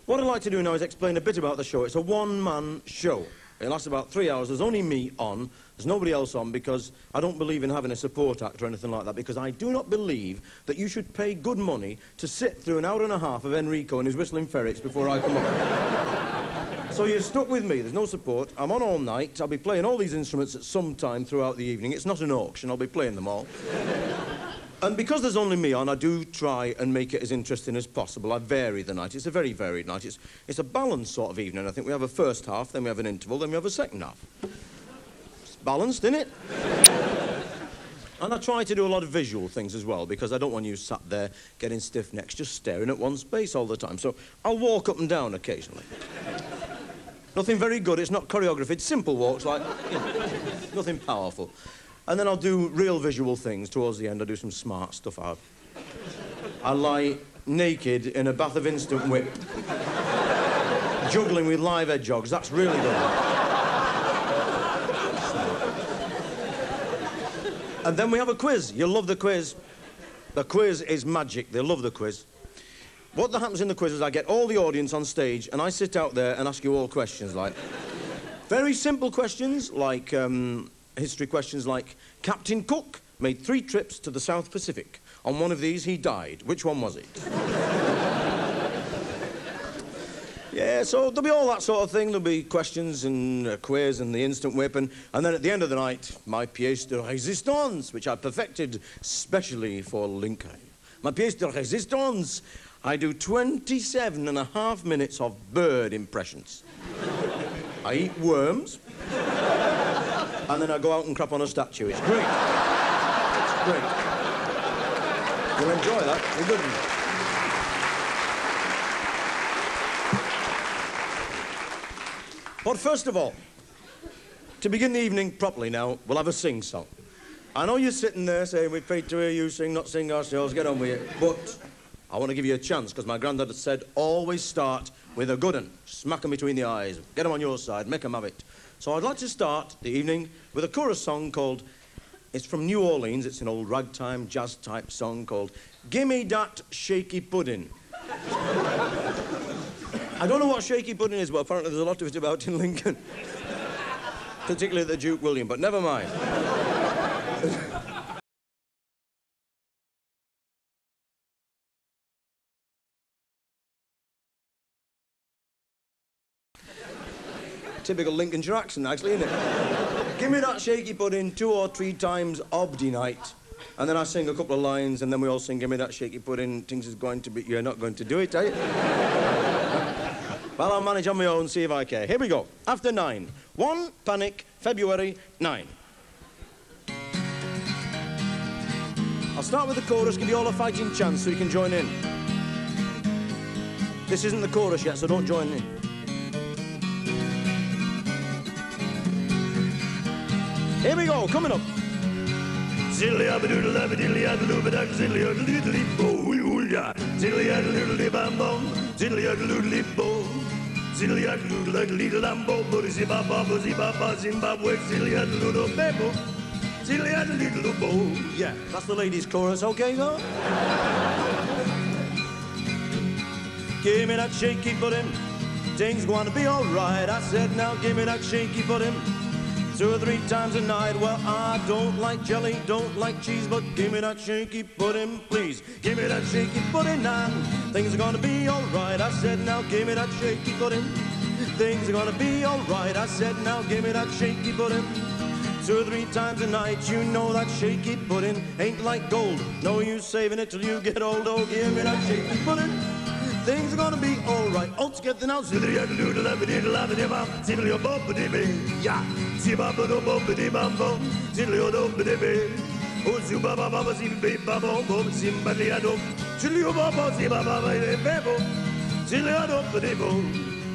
What I'd like to do now is explain a bit about the show. It's a one-man show. It lasts about 3 hours. There's only me on. There's nobody else on because I don't believe in having a support act or anything like that, because I do not believe that you should pay good money to sit through an hour and a half of Enrico and his whistling ferrets before I come on. So you're stuck with me. There's no support. I'm on all night. I'll be playing all these instruments at some time throughout the evening. It's not an auction. I'll be playing them all. And because there's only me on, I do try and make it as interesting as possible. I vary the night. It's a very varied night. It's a balanced sort of evening. I think we have a first half, then we have an interval, then we have a second half. It's balanced, isn't it? And I try to do a lot of visual things as well, because I don't want you sat there getting stiff necks, just staring at one space all the time. So I'll walk up and down occasionally. Nothing very good. It's not choreographed. It's simple walks, like, you know, nothing powerful. And then I'll do real visual things towards the end. I'll do some smart stuff out. I lie naked in a bath of instant whip, juggling with live hedgehogs. That's really good. And then we have a quiz. You'll love the quiz. The quiz is magic. They'll love the quiz. What happens in the quiz is I get all the audience on stage and I sit out there and ask you all questions, like very simple questions, like history questions like, Captain Cook made 3 trips to the South Pacific. On one of these, he died. Which one was it? Yeah, so there'll be all that sort of thing. There'll be questions and a quiz and the instant whip. And then at the end of the night, my pièce de résistance, which I perfected specially for Lincoln. My pièce de résistance. I do 27.5 minutes of bird impressions. I eat worms. And then I go out and crap on a statue. It's great. It's great. You'll enjoy that. You're good. But first of all, to begin the evening properly now, we'll have a sing-song. I know you're sitting there saying, we paid to hear you sing, not sing ourselves, get on with it. But I want to give you a chance, because my granddad said, always start with a good one. Smack 'em between the eyes. Get 'em on your side. Make 'em have it. So I'd like to start the evening with a chorus song called, it's from New Orleans, it's an old ragtime jazz type song called Gimme Dat Shaky Pudding. I don't know what shaky pudding is, but apparently there's a lot of it about in Lincoln. Particularly the Duke William, but never mind. Typical Lincolnshire accent, actually, isn't it? Give me that shaky pudding 2 or 3 times obdy night. And then I sing a couple of lines, and then we all sing, give me that shaky pudding. Things is going to be... You're not going to do it, are you? Well, I'll manage on my own, see if I care. Here we go. After 9. 1, panic, February, 9. I'll start with the chorus, give you all a fighting chance so you can join in. This isn't the chorus yet, so don't join in. Here we go, coming up. Yeah, that's the ladies' chorus, okay, though? Give me that shaky pudding, things gonna be alright. I said, now give me that shaky pudding. 2 or 3 times a night. Well, I don't like jelly, don't like cheese, but give me that shaky pudding, please. Give me that shaky pudding, and things are gonna be alright. I said, now give me that shaky pudding. Things are gonna be alright. I said, now give me that shaky pudding. 2 or 3 times a night. You know that shaky pudding ain't like gold. No use saving it till you get old. Oh, give me that shaky pudding. Things are gonna be alright. All together now. Yeah.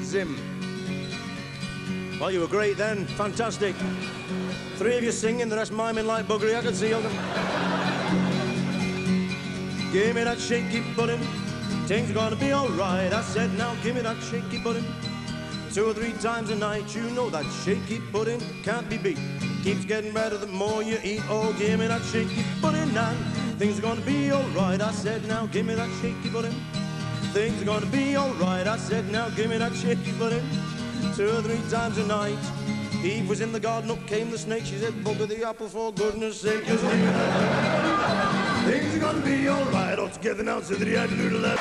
Zim. Well, you were great then. Fantastic. 3 of you singing, the rest miming like buggery. I can see all them. Give me that shaky pudding. Things are gonna be alright. I said, now give me that shaky pudding. 2 or 3 times a night. You know that shaky pudding can't be beat. Keeps getting better the more you eat. Oh, give me that shaky pudding, and things are gonna be alright. I said, now give me that shaky pudding. things are gonna be alright. I said, now give me that shaky footing 2 or 3 times a night. Eve was in the garden, up came the snake. She said, bugger the apple for goodness sake, just leave it. Things are gonna be alright. All together now, so that he had to do the left.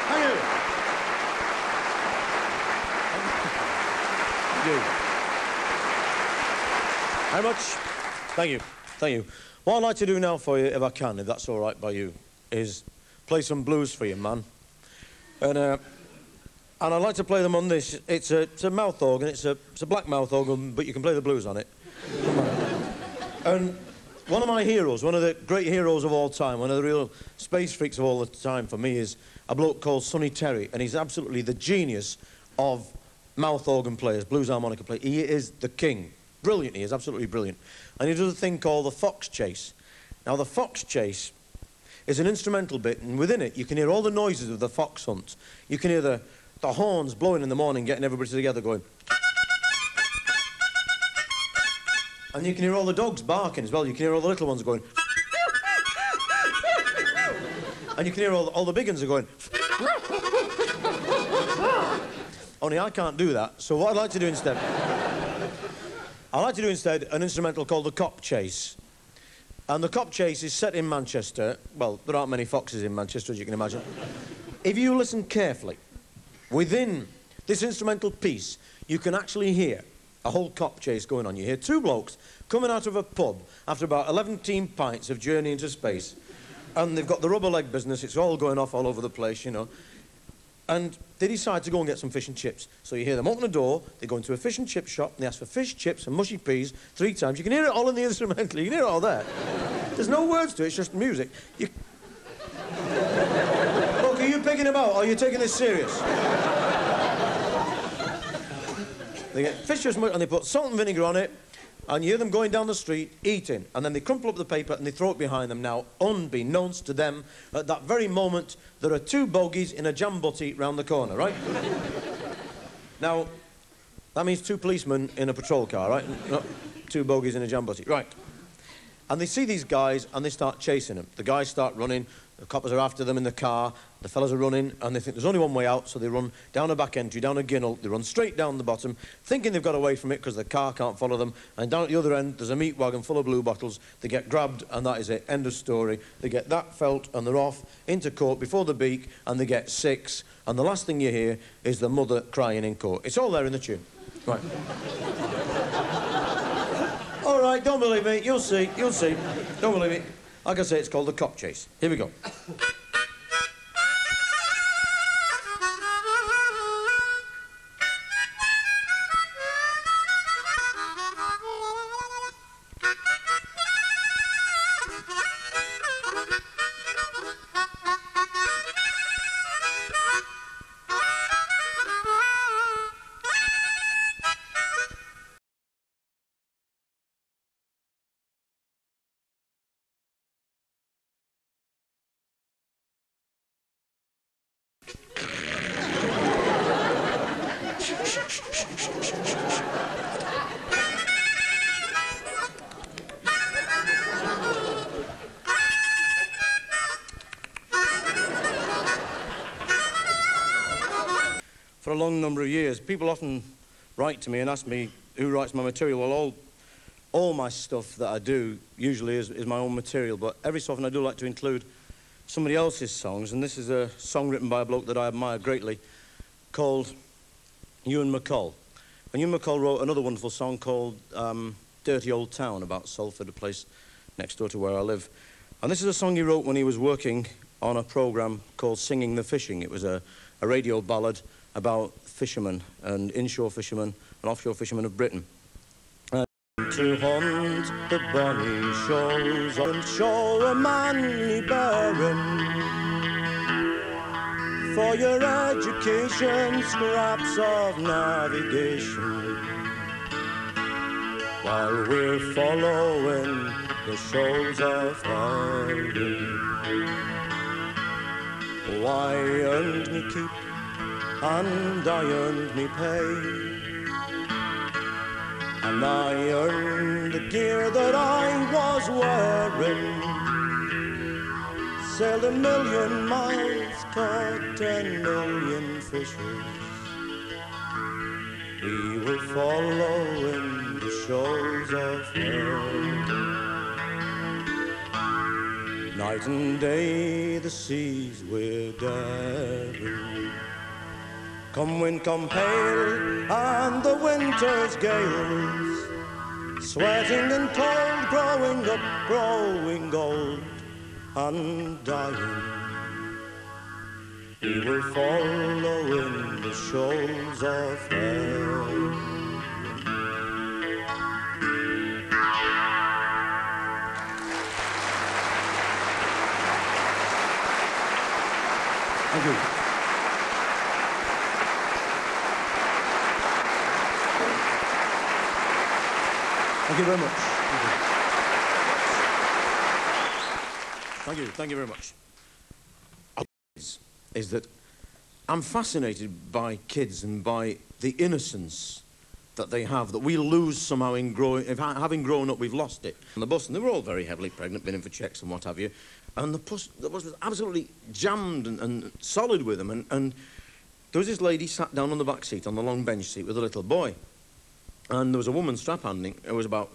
Thank you. Thank you. Very much. Thank you. Thank you. What I'd like to do now for you, if I can, if that's all right by you, is play some blues for you, man. And I'd like to play them on this. It's a mouth organ. It's a black mouth organ, but you can play the blues on it. And one of my heroes, one of the great heroes of all time, one of the real space freaks of all the time for me is a bloke called Sonny Terry, and he's absolutely the genius of mouth organ players, blues harmonica players. He is the king. Brilliant, he is, absolutely brilliant. And he does a thing called the fox chase. Now, the fox chase is an instrumental bit, and within it, you can hear all the noises of the fox hunt. You can hear the horns blowing in the morning, getting everybody together going. And you can hear all the dogs barking as well. You can hear all the little ones going. And you can hear all the big ones are going. Only I can't do that, so what I'd like to do instead... I'd like to do instead an instrumental called the cop chase. And the cop chase is set in Manchester. Well, there aren't many foxes in Manchester, as you can imagine. If you listen carefully, within this instrumental piece, you can actually hear a whole cop chase going on. You hear 2 blokes coming out of a pub after about 11 pints of Journey into Space. And they've got the rubber leg business. It's all going off all over the place, you know. And they decide to go and get some fish and chips. So you hear them open the door, they go into a fish and chip shop, and they ask for fish, chips, and mushy peas 3 times. You can hear it all in the instrumental, you can hear it all there. There's no words to it, it's just music. Look, are you picking them out, or are you taking this serious? They get fish, chips, and they put salt and vinegar on it, and you hear them going down the street, eating, and then they crumple up the paper and they throw it behind them. Now, unbeknownst to them, at that very moment, there are 2 bogies in a jam butty round the corner, right? Now, that means 2 policemen in a patrol car, right? Not 2 bogies in a jam butty, right. And they see these guys and they start chasing them. The guys start running, the coppers are after them in the car, the fellas are running, and they think there's only one way out, so they run down a back entry, down a ginnel, they run straight down the bottom, thinking they've got away from it because the car can't follow them, and down at the other end, there's a meat wagon full of blue bottles. They get grabbed, and that is it, end of story. They get that felt, and they're off into court before the beak, and they get 6, and the last thing you hear is the mother crying in court. It's all there in the tune. Right. All right, don't believe me, you'll see, you'll see. Don't believe me. Like I say, it's called the cop chase. Here we go. For a long number of years, people often write to me and ask me who writes my material. Well, all my stuff that I do usually is my own material, but every so often I do like to include somebody else's songs, and this is a song written by a bloke that I admire greatly called Ewan MacColl. And Ewan MacColl wrote another wonderful song called Dirty Old Town, about Salford, a place next door to where I live. And this is a song he wrote when he was working on a programme called Singing the Fishing. It was a radio ballad about fishermen and inshore fishermen and offshore fishermen of Britain. To haunt the bonny shoals and show a manly bearing, for your education, scraps of navigation, while we're following the shoals of herring. Oh, I earned me keep and I earned me pay, and I earned the gear that I was wearing, sailed 1,000,000 miles, caught 10,000,000 fishes. We will follow in the shoals of hell. Night and day the seas we're daring. Come wind, come hail, and the winter's gales. Sweating and cold, growing up, growing old and dying. We will follow in the shoals of hell. Thank you. Thank you very much. Thank you very much. Is that I'm fascinated by kids and by the innocence that they have, that we lose somehow in having grown up, we've lost it. On the bus, and they were all very heavily pregnant, been in for checks and what have you, and the bus was absolutely jammed and solid with them, and there was this lady sat down on the back seat, on the long bench seat, with a little boy, and there was a woman strap-handing who was about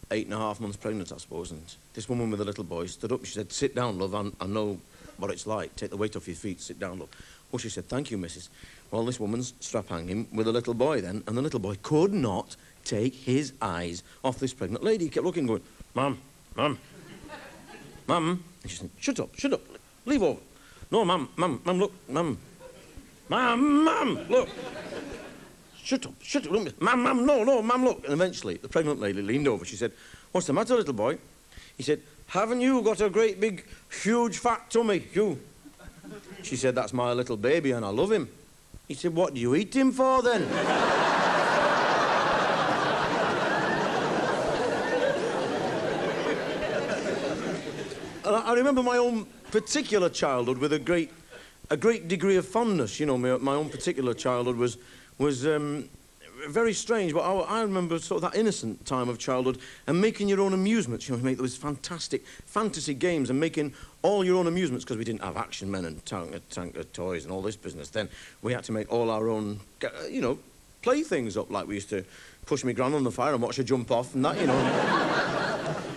8.5 months pregnant, I suppose, and this woman with a little boy stood up. She said, "Sit down, love, I know what it's like. Take the weight off your feet, sit down, love." Well, she said, "Thank you, missus." Well, this woman's strap-hanging with a little boy then, and the little boy could not take his eyes off this pregnant lady. He kept looking, going, "Mum, Mum, Mum." And she said, "Shut up, leave over." "No, Mum, look, Mum. Mum, look. Shut up, Mum, no, Mum, look." And eventually, the pregnant lady leaned over. She said, "What's the matter, little boy?" He said, "Haven't you got a great big, huge, fat tummy, you?" She said, "That's my little baby and I love him." He said, "What do you eat him for, then?" And I remember my own particular childhood with a great degree of fondness. You know, my own particular childhood was very strange, but I remember sort of that innocent time of childhood and making your own amusements. You know, make those fantastic fantasy games and making all your own amusements, because we didn't have Action Men and tank of toys and all this business. Then we had to make all our own, you know, playthings up. Like we used to push my gran on the fire and watch her jump off and that, you know.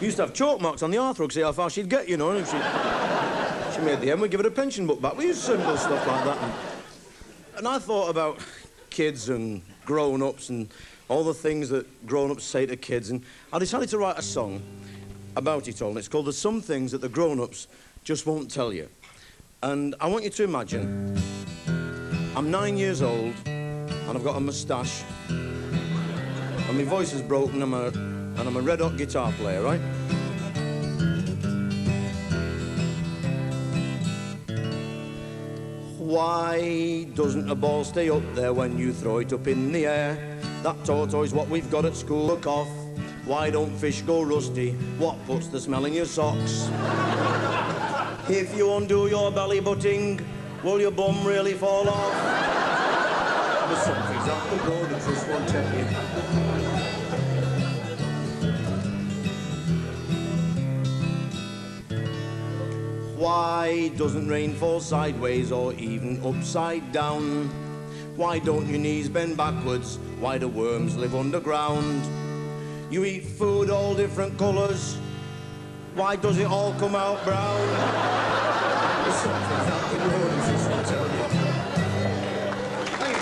We used to have chalk marks on the hearthrug, see how far she'd get, you know. And if she made the end, we'd give her a pension book back. We used simple stuff like that. And I thought about kids and grown-ups and all the things that grown-ups say to kids, and I decided to write a song about it all, and it's called "There's Some Things That the Grown-Ups Just Won't Tell You." And I want you to imagine I'm 9 years old and I've got a moustache and my voice is broken and I'm a red-hot guitar player, right? Why doesn't a ball stay up there when you throw it up in the air? That tortoise what we've got at school, look off. Why don't fish go rusty? What puts the smell in your socks? If you undo your belly butting, will your bum really fall off? There's some things out the road that just won't tell you. Why doesn't rain fall sideways or even upside down? Why don't your knees bend backwards? Why do worms live underground? You eat food all different colours. Why does it all come out brown? There's something out the road that just won't tell you. Thank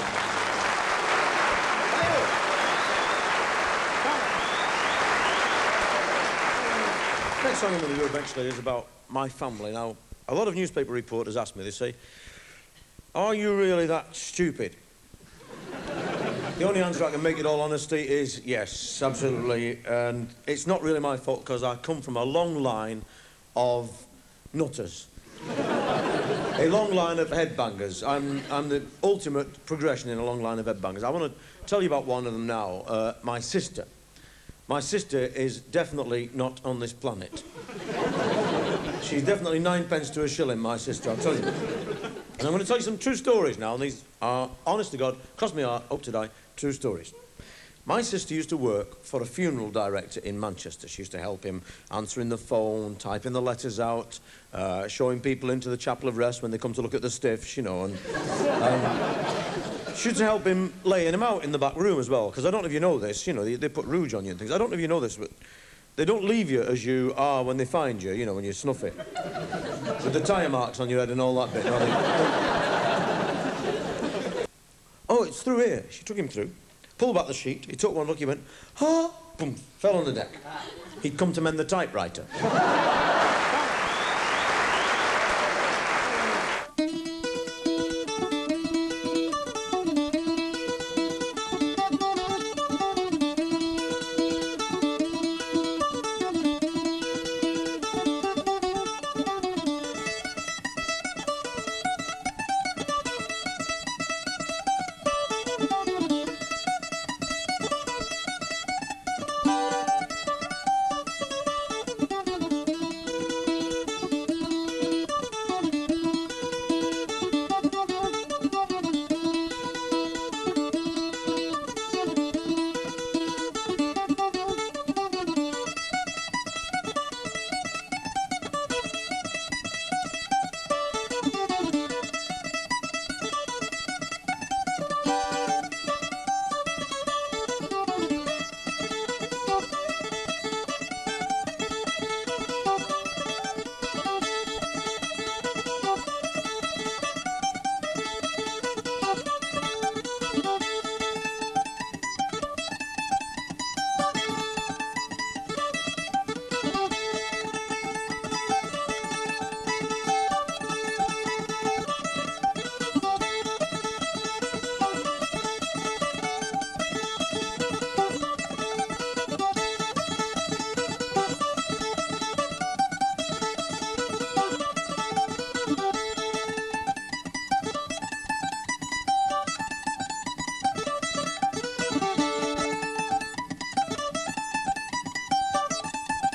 you. Next song I'm going to do eventually is about my family. Now, a lot of newspaper reporters ask me, they say, "Are you really that stupid?" The only answer I can make, in all honesty, is yes, absolutely. And it's not really my fault, because I come from a long line of nutters. A long line of headbangers. I'm the ultimate progression in a long line of headbangers. I want to tell you about one of them now, my sister. My sister is definitely not on this planet. She's definitely 9 pence to a shilling, my sister, I'll tell you. And I'm going to tell you some true stories now, and these are, honest to God, cross me heart, hope to die, true stories. My sister used to work for a funeral director in Manchester. She used to help him answering the phone, typing the letters out, showing people into the chapel of rest when they come to look at the stiffs, you know, and she used to help him laying him out in the back room as well, because I don't know if you know this, you know, they put rouge on you and things. I don't know if you know this, but they don't leave you as you are when they find you, you know, when you snuff it. With the tyre marks on your head and all that bit. You know, oh, it's through here. She took him through. Pulled back the sheet, he took one look, he went, ah, boom, fell on the deck. He'd come to mend the typewriter.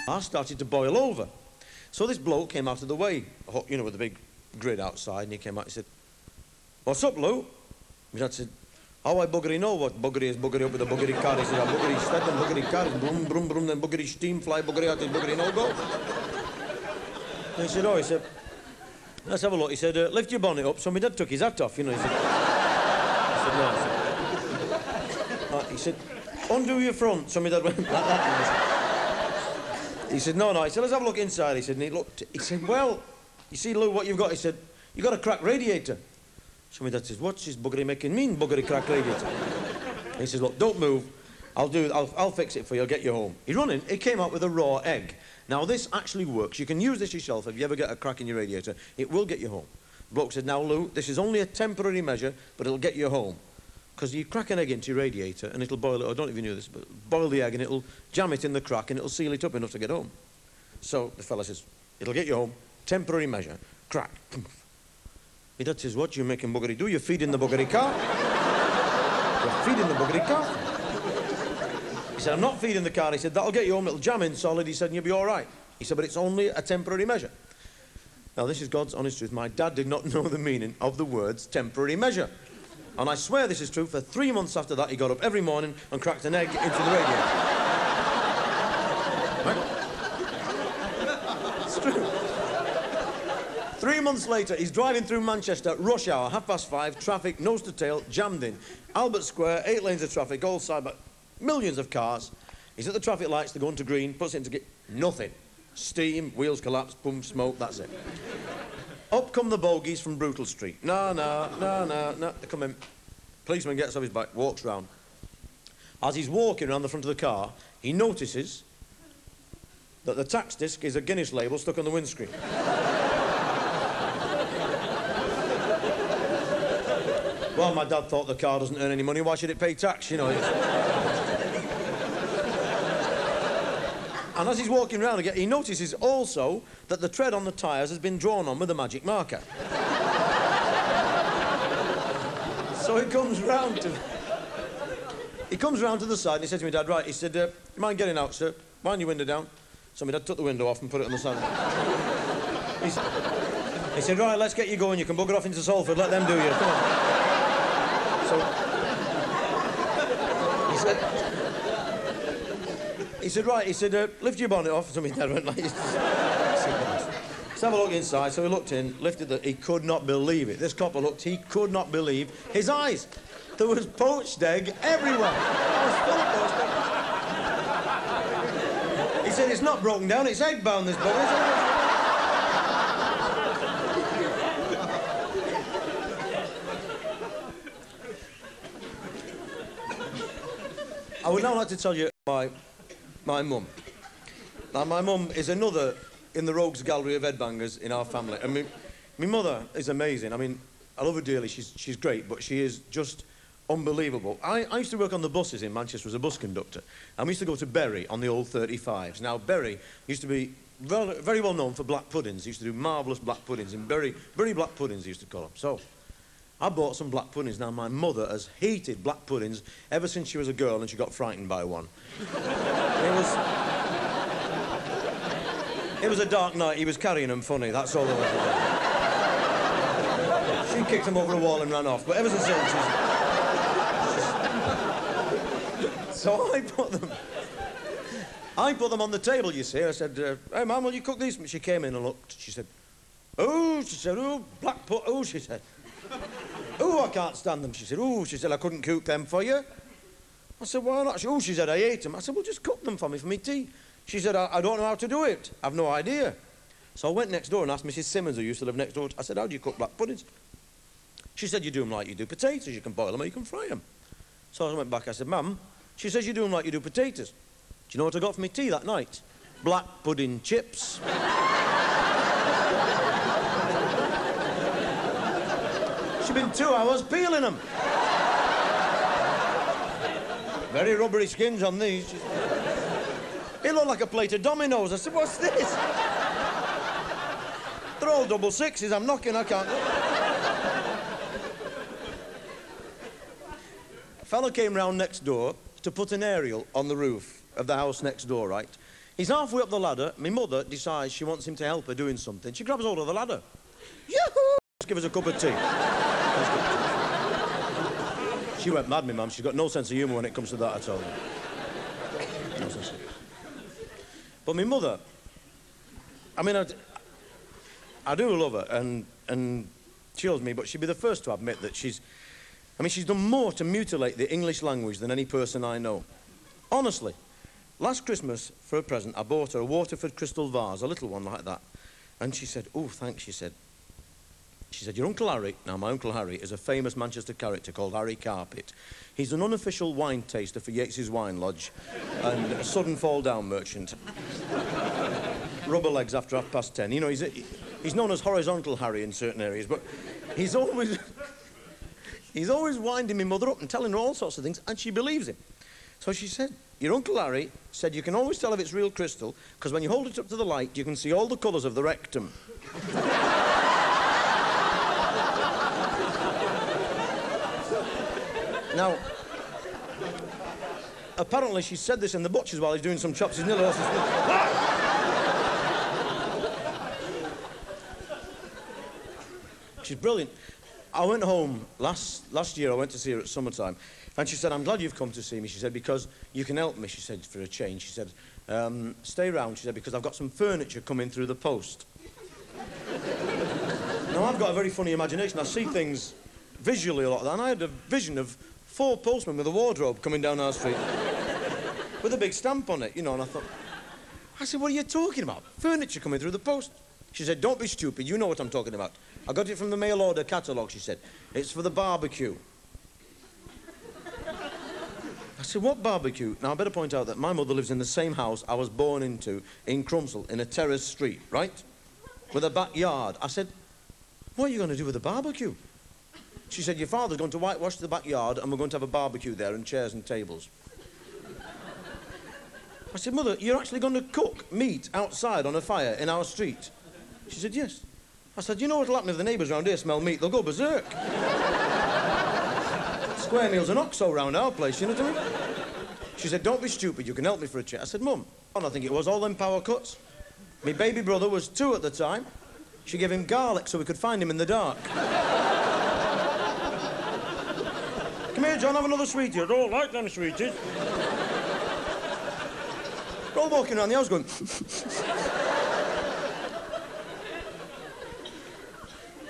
I started to boil over. So this bloke came out of the way, you know, with the big grid outside, and he came out and he said, "What's up, Lou?" My dad said, "How I buggery know what buggery is buggery up with the buggery car?" He said, "I buggery sled and buggery car, brum, brum, brum, then buggery steam, fly buggery out, buggery no go." And he said, "Oh," he said, "let's have a look." He said, "Lift your bonnet up." So my dad took his hat off, you know. He said, "No." He said, "Undo your front." So my dad went like that. He said, "No, no." He said, "Let's have a look inside." He said, and he looked. He said, "Well, you see, Lou, what you've got?" He said, "You got a cracked radiator." So my dad says, "What's this buggery making mean, buggery cracked radiator?" And he says, "Look, don't move. I'll fix it for you. I'll get you home." He run in. He came out with a raw egg. Now this actually works. You can use this yourself if you ever get a crack in your radiator. It will get you home. The bloke said, "Now, Lou, this is only a temporary measure, but it'll get you home. Because you crack an egg into your radiator and it'll boil it, I don't know if you knew this, but boil the egg and it'll jam it in the crack and it'll seal it up enough to get home." So the fella says, "It'll get you home, temporary measure, crack." My dad says, "What you making buggery do? You're feeding the buggery car." "You're feeding the buggery car." He said, "I'm not feeding the car." He said, "That'll get you home, it'll jam in solid." He said, "And you'll be all right." He said, "But it's only a temporary measure." Now this is God's honest truth. My dad did not know the meaning of the words temporary measure. And I swear this is true, for 3 months after that, he got up every morning and cracked an egg into the radiator. Right? It's true. 3 months later, he's driving through Manchester, rush hour, 5:30, traffic, nose to tail, jammed in. Albert Square, 8 lanes of traffic, all side by millions of cars. He's at the traffic lights, they're going to green, puts it into nothing. Steam, wheels collapse, boom, smoke, that's it. Up come the bogies from Brutal Street. No. They come in. Policeman gets off his bike, walks round. As he's walking around the front of the car, he notices that the tax disc is a Guinness label stuck on the windscreen. Well, my dad thought the car doesn't earn any money, why should it pay tax, you know? And as he's walking round again, he notices also that the tread on the tyres has been drawn on with a magic marker. So he comes round to the side and he said to my dad, "Right," he said, "You mind getting out, sir? Wind your window down." So my dad took the window off and put it on the side. He said, "Right, let's get you going. You can bugger off into Salford. Let them do you. Come on." So he said, He said, right, he said, lift your bonnet off. Something that went like this. Let's have a look inside. So he looked in, lifted the... He could not believe it. This copper looked, he could not believe his eyes. There was poached egg everywhere. I was full of poached egg. He said, it's not broken down, it's egg-bound, this bonnet. I would now like to tell you my mum. Now, my mum is another in the rogues gallery of headbangers in our family. I mean, my mother is amazing. I mean, I love her dearly. She's great, but she is just unbelievable. I used to work on the buses in Manchester as a bus conductor, and we used to go to Bury on the old 35s. Now, Bury used to be very well known for black puddings. They used to do marvellous black puddings, and Bury black puddings, they used to call them. So, I bought some black puddings. Now, my mother has hated black puddings ever since she was a girl and she got frightened by one. It was a dark night. He was carrying them funny. That's all there was. She kicked him over a wall and ran off. But ever since then, So I put them on the table, you see. I said, hey, Mum, will you cook these? She came in and looked. She said, oh, black put, oh, she said. Oh, I can't stand them. She said, oh, she said, I couldn't cook them for you. I said, why not? She said, I ate them. I said, well, just cook them for me tea. She said, I don't know how to do it. I've no idea. So I went next door and asked Mrs. Simmons, who used to live next door. I said, how do you cook black puddings? She said, you do them like you do potatoes. You can boil them or you can fry them. So I went back. I said, Mum, she says you do them like you do potatoes. Do you know what I got for me tea that night? Black pudding chips. She'd been 2 hours peeling them. Very rubbery skins on these. It looked like a plate of dominoes. I said, what's this? They're all double sixes. I'm knocking, I can't. A fella came round next door to put an aerial on the roof of the house next door, right? He's halfway up the ladder. My mother decides she wants him to help her doing something. She grabs hold of the ladder. Yahoo! Just give us a cup of tea. She went mad, my mum. She's got no sense of humour when it comes to that at all. No sense of... But my mother, I mean, I do love her, and she loves me, but she'd be the first to admit that she's done more to mutilate the English language than any person I know. Honestly, last Christmas, for a present, I bought her a Waterford crystal vase, a little one like that. And she said, oh, thanks, she said, your Uncle Harry, now my Uncle Harry is a famous Manchester character called Harry Carpet. He's an unofficial wine taster for Yates's Wine Lodge and a sudden fall down merchant. Rubber legs after 10:30. You know, he's known as Horizontal Harry in certain areas, but he's always winding my mother up and telling her all sorts of things, and she believes him. So she said, your Uncle Harry said you can always tell if it's real crystal, because when you hold it up to the light, you can see all the colours of the rectum. Now, apparently she said this in the butcher's while he's doing some chops. He's nearly lost his... She's brilliant. I went home last year. I went to see her at summertime, and she said, I'm glad you've come to see me. She said, because you can help me, she said, for a change. She said, stay round, she said, because I've got some furniture coming through the post. Now, I've got a very funny imagination. I see things visually a lot, and I had a vision of 4 postmen with a wardrobe coming down our street with a big stamp on it, you know, and I said, what are you talking about? Furniture coming through the post. She said, don't be stupid, you know what I'm talking about. I got it from the mail order catalogue, she said. It's for the barbecue. I said, what barbecue? Now, I better point out that my mother lives in the same house I was born into in Crumsall, in a terrace street, right? With a backyard. I said, what are you going to do with a barbecue? She said, your father's going to whitewash the backyard and we're going to have a barbecue there and chairs and tables. I said, Mother, you're actually going to cook meat outside on a fire in our street? She said, yes. I said, you know what'll happen if the neighbours round here smell meat? They'll go berserk. Square meals and oxo round our place, you know what I mean? She said, don't be stupid, you can help me for a change. I said, Mum, I think it was all them power cuts. My baby brother was 2 at the time. She gave him garlic so we could find him in the dark. Come here, John, have another sweetie. I don't like them sweeties. We're all walking around the house going...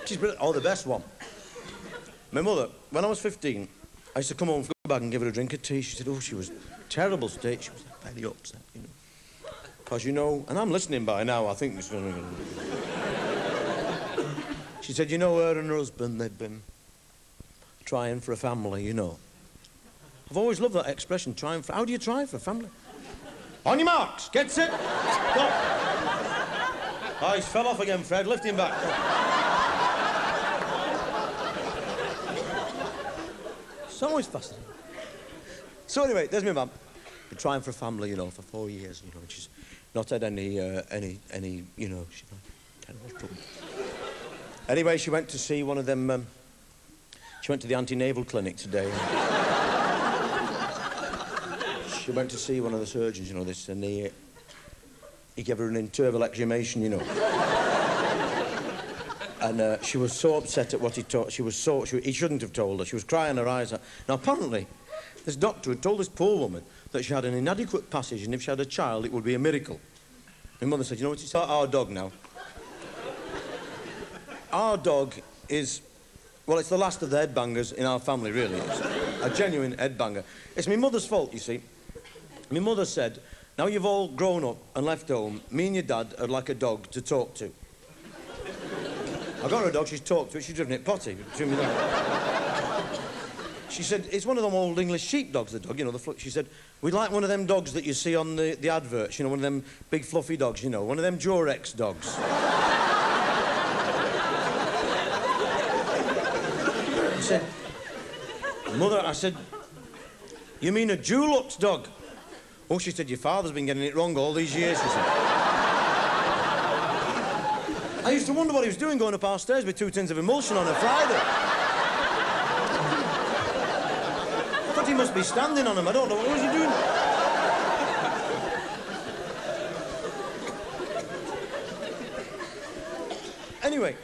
She's brilliant. Oh, the best one. My mother, when I was 15, I used to come home, go back and give her a drink of tea. She said, oh, she was terrible state. She was very upset, you know. Because, you know, and I'm listening by now, I think... She said, you know, her and her husband, they've been trying for a family, you know. I've always loved that expression, trying for... How do you try for a family? On your marks, get set, go. Oh, he's fell off again, Fred. Lift him back. It's always fascinating. So anyway, there's my mum. Been trying for a family, you know, for 4 years, you know, and she's not had any, you know, she's not terrible trouble. Anyway, she went to see one of them, she went to the anti-naval clinic today. She went to see one of the surgeons, you know, this, and he gave her an interval exhumation, you know. And she was so upset at what he told. He shouldn't have told her. She was crying her eyes out. Now, apparently, this doctor had told this poor woman that she had an inadequate passage, and if she had a child, it would be a miracle. My mother said, you know what, it's our dog now. Our dog is, well, it's the last of the headbangers in our family, really. It's a genuine headbanger. It's my mother's fault, you see. My mother said, now you've all grown up and left home, me and your dad are like a dog to talk to. I got her a dog, she's talked to it, she's driven it potty. She said, it's one of them old English sheepdogs, the dog, you know, she said, we'd like one of them dogs that you see on the adverts, you know, one of them big fluffy dogs, you know, one of them Jorex dogs. I said, Mother, I said, you mean a Dulux dog? Oh, she said, your father's been getting it wrong all these years, she said. I used to wonder what he was doing going up our stairs with 2 tins of emulsion on a Friday. I thought he must be standing on them. I don't know. What was he doing? Anyway,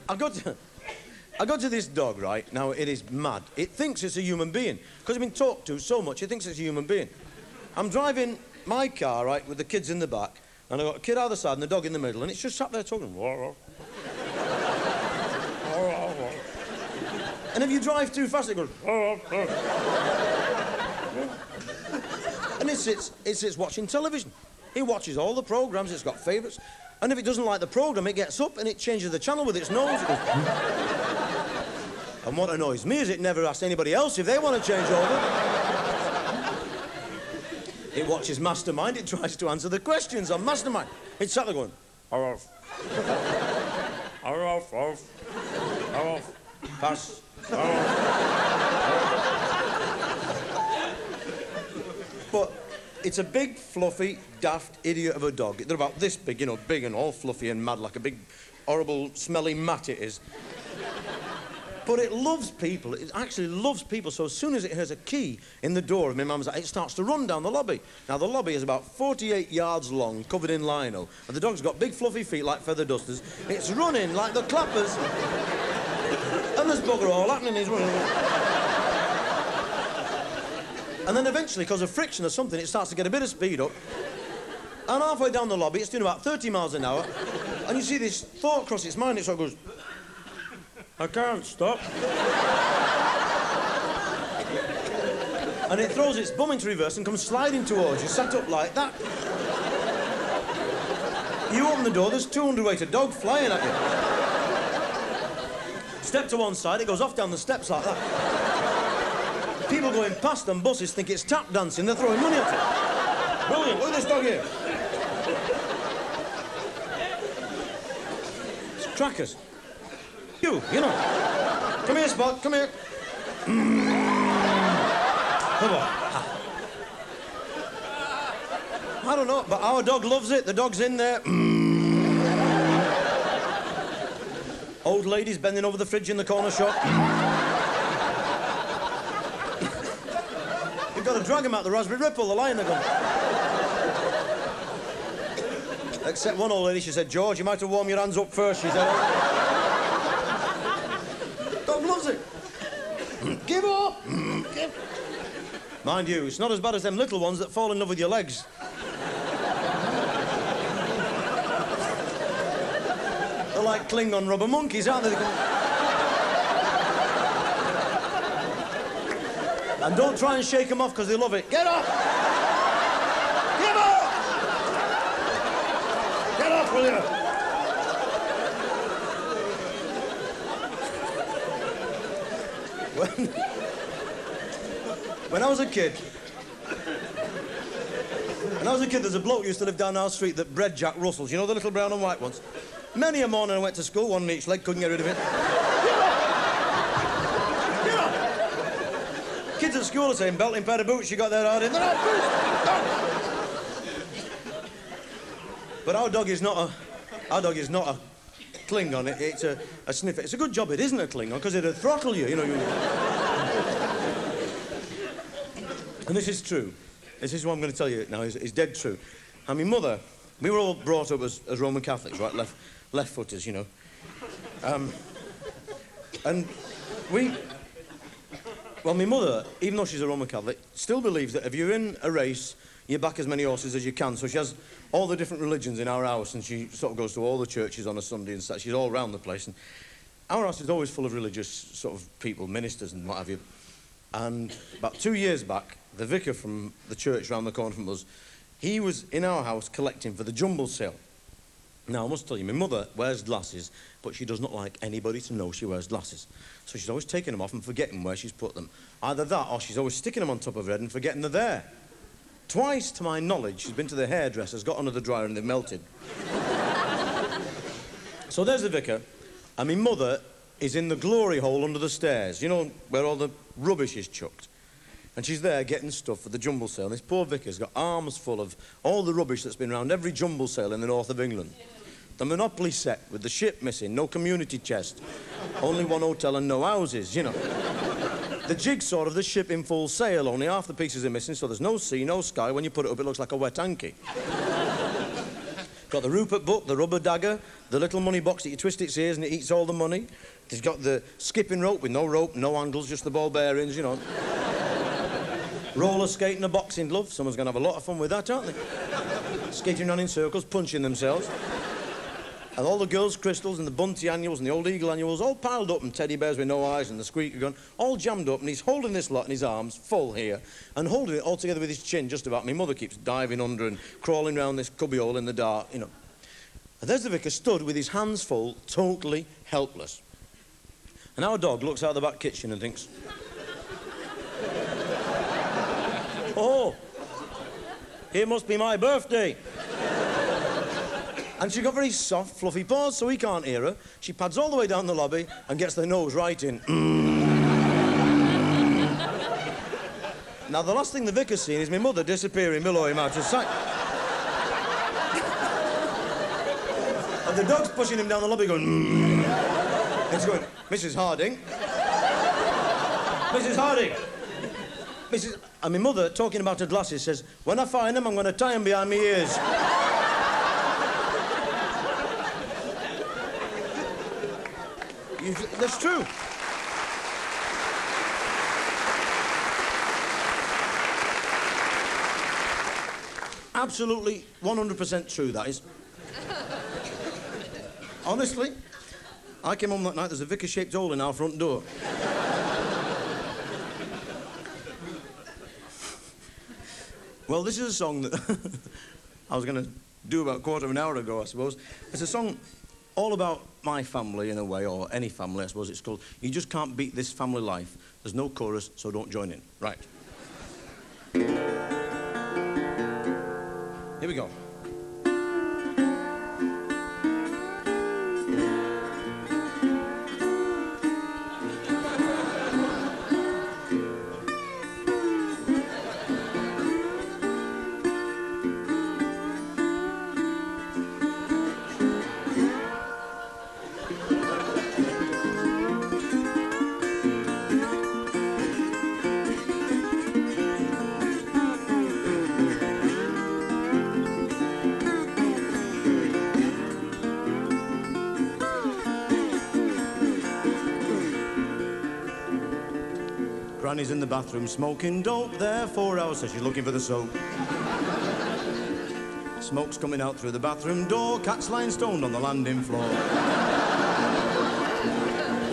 I got to this dog, right? Now, it is mad. It thinks it's a human being. Because it's been talked to so much, it thinks it's a human being. I'm driving my car, right, with the kids in the back, and I've got a kid either side and the dog in the middle, and it's just sat there talking. And if you drive too fast, it goes... And it sits watching television. It watches all the programmes, it's got favourites. And if it doesn't like the programme, it gets up and it changes the channel with its nose. It goes... And what annoys me is it never asks anybody else if they want to change over. It watches Mastermind, it tries to answer the questions on Mastermind. It's sat there going... Pass. But it's a big, fluffy, daft idiot of a dog. They're about this big, you know, big and all fluffy and mad, like a big, horrible, smelly mat it is. But it loves people. It actually loves people. So as soon as it hears a key in the door of my mum's house, it starts to run down the lobby. Now, the lobby is about 48 yards long, covered in lino. And the dog's got big, fluffy feet like feather dusters. It's running like the clappers. And there's bugger all happening. He's running. And then eventually, because of friction or something, it starts to get a bit of speed up. And halfway down the lobby, it's doing about 30 miles an hour. And you see this thought cross its mind. It sort of goes... I can't stop. And it throws its bum into reverse and comes sliding towards you, sat up like that. You open the door, there's 200-weighted dog flying at you. Step to one side, it goes off down the steps like that. People going past and buses think it's tap dancing, they're throwing money at it. Brilliant, look at this dog here. It's crackers. You know. Come here, Spot, come here. Come on. I don't know, but our dog loves it. The dog's in there. Old ladies bending over the fridge in the corner shop. You've got to drag him out the Raspberry Ripple, the lion they're gone. Except one old lady, she said, George, you might have warmed your hands up first, she said. Dog loves it. Give up. Mind you, it's not as bad as them little ones that fall in love with your legs. They're like Klingon rubber monkeys, aren't they? And don't try and shake them off, because they love it. Get off! Get off! Get off, will you? When I was a kid, there's a bloke who used to live down our street that bred Jack Russells. You know, the little brown and white ones? Many a morning I went to school, one in each leg, couldn't get rid of it. Kids at school are saying, belting pair of boots, you got that hard in. They're not boots! But our dog is not a Klingon, it's a sniffer. It's a good job it isn't a Klingon, because it'd throttle you, you know. And this is true. This is what I'm going to tell you now, is dead true. And my mother, we were all brought up as Roman Catholics, right? Left-footers, you know. And well, my mother, even though she's a Roman Catholic, still believes that if you're in a race, you back as many horses as you can. So she has all the different religions in our house, and she sort of goes to all the churches on a Sunday and such. She's all around the place. And our house is always full of religious sort of people, ministers and what have you. And about 2 years back, the vicar from the church round the corner from us, he was in our house collecting for the jumble sale. Now, I must tell you, my mother wears glasses, but she does not like anybody to know she wears glasses. So she's always taking them off and forgetting where she's put them. Either that, or she's always sticking them on top of her head and forgetting they're there. Twice, to my knowledge, she's been to the hairdressers, got under the dryer, and they've melted. So there's the vicar, and my mother is in the glory hole under the stairs, you know, where all the rubbish is chucked. And she's there getting stuff for the jumble sale. And this poor vicar's got arms full of all the rubbish that's been around every jumble sale in the north of England. The Monopoly set with the ship missing, no community chest, only one hotel and no houses, you know. The jigsaw of the ship in full sail, only half the pieces are missing, so there's no sea, no sky. When you put it up, it looks like a wet hanky. Got the Rupert book, the rubber dagger, the little money box that you twist its ears and it eats all the money. He's got the skipping rope with no rope, no handles, just the ball bearings, you know. Roller skate and a boxing glove. Someone's going to have a lot of fun with that, aren't they? Skating around in circles, punching themselves. And all the girls' crystals and the Bunty annuals and the old Eagle annuals all piled up, and teddy bears with no eyes and the squeaker gun all jammed up, and he's holding this lot in his arms, full here, and holding it all together with his chin just about. My mother keeps diving under and crawling round this cubbyhole in the dark, you know. And there's the vicar stood with his hands full, totally helpless. And our dog looks out the back kitchen and thinks, oh, it must be my birthday. And she got very soft, fluffy paws, so he can't hear her. She pads all the way down the lobby and gets the nose right in. Now, the last thing the vicar's seen is my mother disappearing below him out of sight. And the dog's pushing him down the lobby going, It's going, Mrs. Harding. Mrs. Harding. Mrs. And my mother, talking about her glasses, says, when I find them, I'm going to tie them behind my ears. That's true. Absolutely 100% true, that is. Honestly, I came home that night, there's a vicar-shaped hole in our front door. Well, this is a song that I was going to do about a quarter of an hour ago, I suppose. It's a song all about my family, in a way, or any family, I suppose it's called. You just can't beat this family life. There's no chorus, so don't join in. Right. Here we go. Granny's in the bathroom smoking dope. There 4 hours, says she's looking for the soap. Smoke's coming out through the bathroom door. Cat's lying stoned on the landing floor.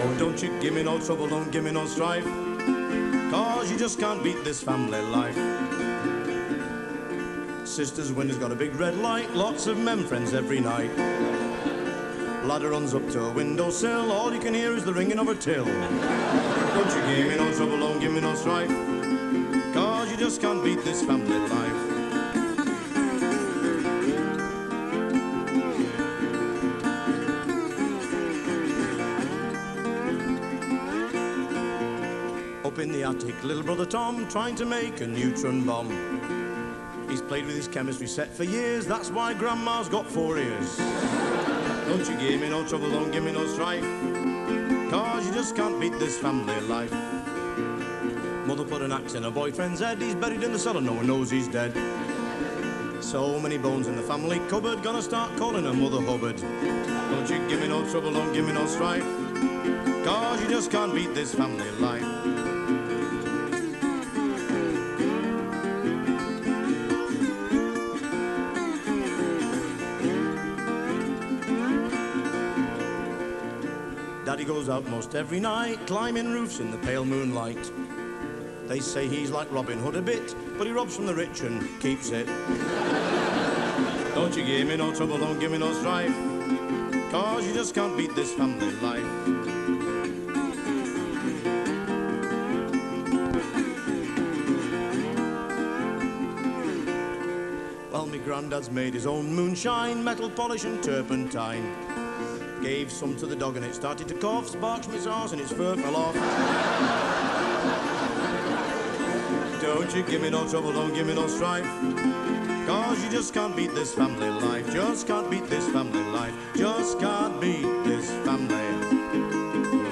Oh, don't you give me no trouble, don't give me no strife, 'cause you just can't beat this family life. Sister's window's got a big red light. Lots of men friends every night. Ladder runs up to a windowsill. All you can hear is the ringing of a till. Don't you give me no trouble, don't give me no strife, 'cause you just can't beat this family life. Up in the attic, little brother Tom trying to make a neutron bomb. He's played with his chemistry set for years. That's why Grandma's got 4 ears. Don't you give me no trouble, don't give me no strife, 'cause you just can't beat this family life. Mother put an axe in her boyfriend's head. He's buried in the cellar, no one knows he's dead. So many bones in the family cupboard. Gonna start calling her Mother Hubbard. Don't you give me no trouble, don't give me no strife, 'cause you just can't beat this family life. Daddy goes out most every night, climbing roofs in the pale moonlight. They say he's like Robin Hood a bit, but he robs from the rich and keeps it. Don't you give me no trouble, don't give me no strife, 'cause you just can't beat this family life. Well, me granddad's made his own moonshine, metal polish and turpentine. Gave some to the dog and it started to cough. Sparks from its arse and its fur fell off. Don't you give me no trouble, don't give me no strife, 'cause you just can't beat this family life. Just can't beat this family life. Just can't beat this family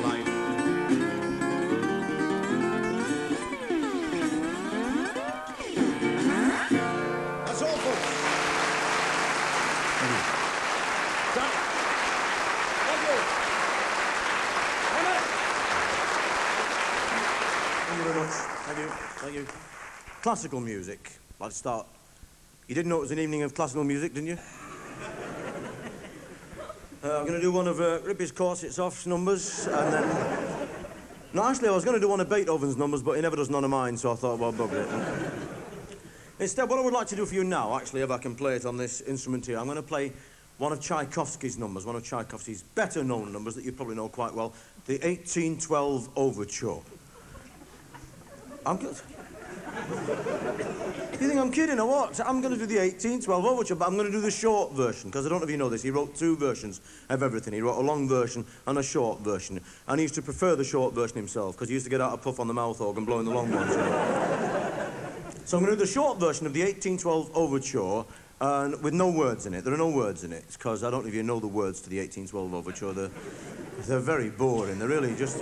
life. That's all, folks. Thank you very much. Thank you. Thank you. Classical music. Let's start. You didn't know it was an evening of classical music, didn't you? I'm going to do one of Rippy's Corsets Off's numbers, and then... No, actually, I was going to do one of Beethoven's numbers, but he never does none of mine, so I thought, well, bugger it. Instead, what I would like to do for you now, actually, if I can play it on this instrument here, I'm going to play one of Tchaikovsky's numbers, one of Tchaikovsky's better-known numbers that you probably know quite well, the 1812 Overture. I'm good. You think I'm kidding or what? I'm going to do the 1812 Overture, but I'm going to do the short version, because I don't know if you know this, he wrote 2 versions of everything. He wrote a long version and a short version, and he used to prefer the short version himself, because he used to get out a puff on the mouth organ blowing the long ones. So I'm going to do the short version of the 1812 Overture, and with no words in it. There are no words in it, because I don't know if you know the words to the 1812 Overture. They're very boring. They're really just...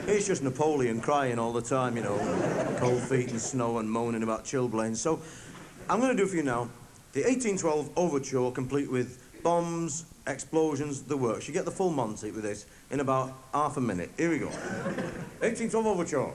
It's just Napoleon crying all the time, you know, cold feet and snow and moaning about chilblains. So I'm going to do for you now the 1812 Overture, complete with bombs, explosions, the works. You get the full Monty with this in about half a minute. Here we go. 1812 Overture.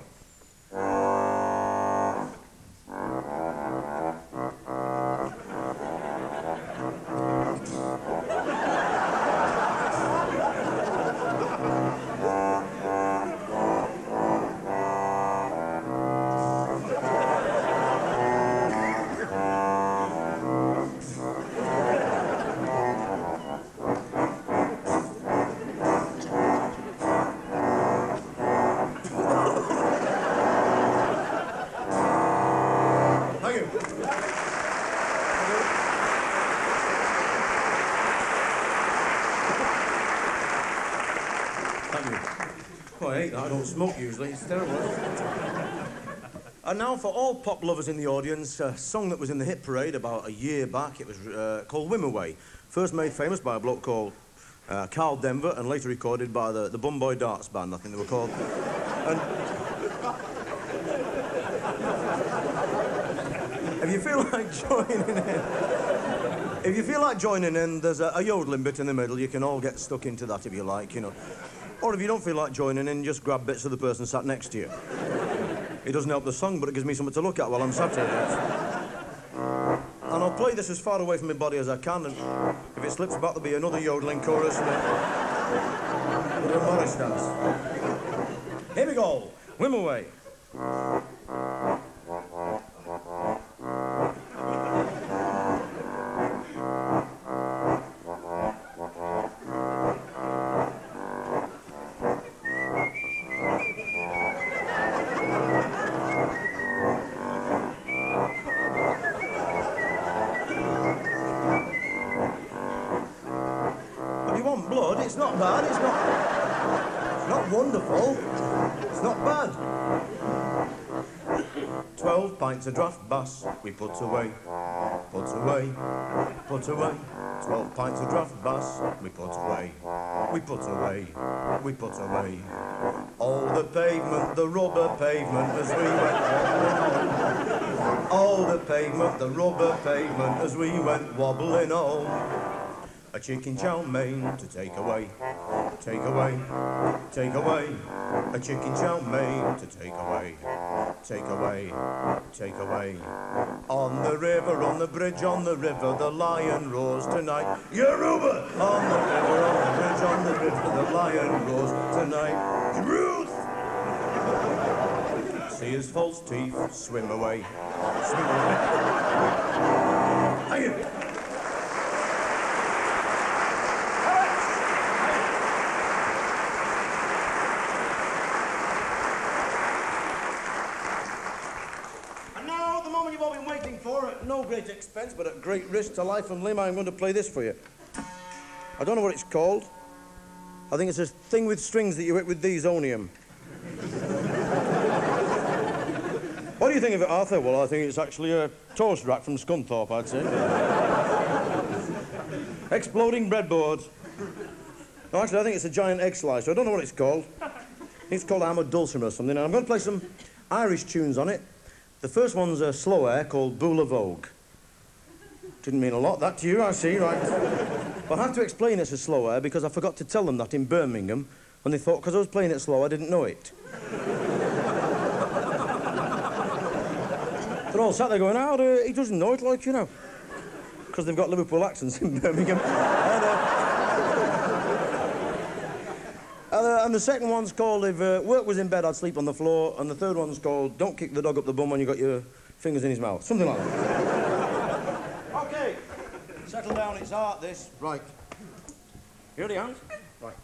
I don't smoke usually, it's terrible. And now for all pop lovers in the audience, a song that was in the hit parade about a year back. It was called Wimoway, first made famous by a bloke called Carl Denver and later recorded by the Bumboy Darts Band, I think they were called. And if you feel like joining in, if you feel like joining in, there's a yodeling bit in the middle. You can all get stuck into that if you like, you know. Or if you don't feel like joining in, just grab bits of the person sat next to you. It doesn't help the song, but it gives me something to look at while I'm sat here. And I'll play this as far away from my body as I can, and if it slips back, there'll be another yodeling chorus and a Morris dance. Here we go. Whim away. Blood, it's not bad, it's not wonderful, it's not bad. 12 pints of draft bass, we put away, put away, put away. 12 pints of draft bass, we put away, we put away, we put away. All the pavement, the rubber pavement as we went wobbling home. All the pavement, the rubber pavement as we went wobbling home. A chicken chow mein to take away, take away, take away. A chicken chow mein to take away, take away, take away. On the river, on the bridge, on the river, the lion roars tonight. Yoruba! On the river, on the bridge, on the river, the lion roars tonight. Truth! See his false teeth swim away, swim away. Hang it! At no great expense, but at great risk to life and limb, I'm going to play this for you. I don't know what it's called. I think it's a thing with strings that you hit with these onium. What do you think of it, Arthur? Well, I think it's actually a toast rack from Scunthorpe, I'd say. Exploding breadboards. No, actually, I think it's a giant egg slicer. I don't know what it's called. I think it's called Hammer Dulcimer or something. And I'm going to play some Irish tunes on it. The first one's a slow air called Bula Vogue. Didn't mean a lot, that to you, I see, right? But I have to explain it's a slow air because I forgot to tell them that in Birmingham, and they thought because I was playing it slow, I didn't know it. They're all sat there going, how he doesn't know it, like, you know. Because they've got Liverpool accents in Birmingham. And the second one's called If Work Was in Bed, I'd Sleep on the Floor. And the third one's called Don't Kick the Dog Up the Bum When You Got Your Fingers in His Mouth. Something like that. OK. Settle down, it's art, this. Right. You ready, Hans? Right.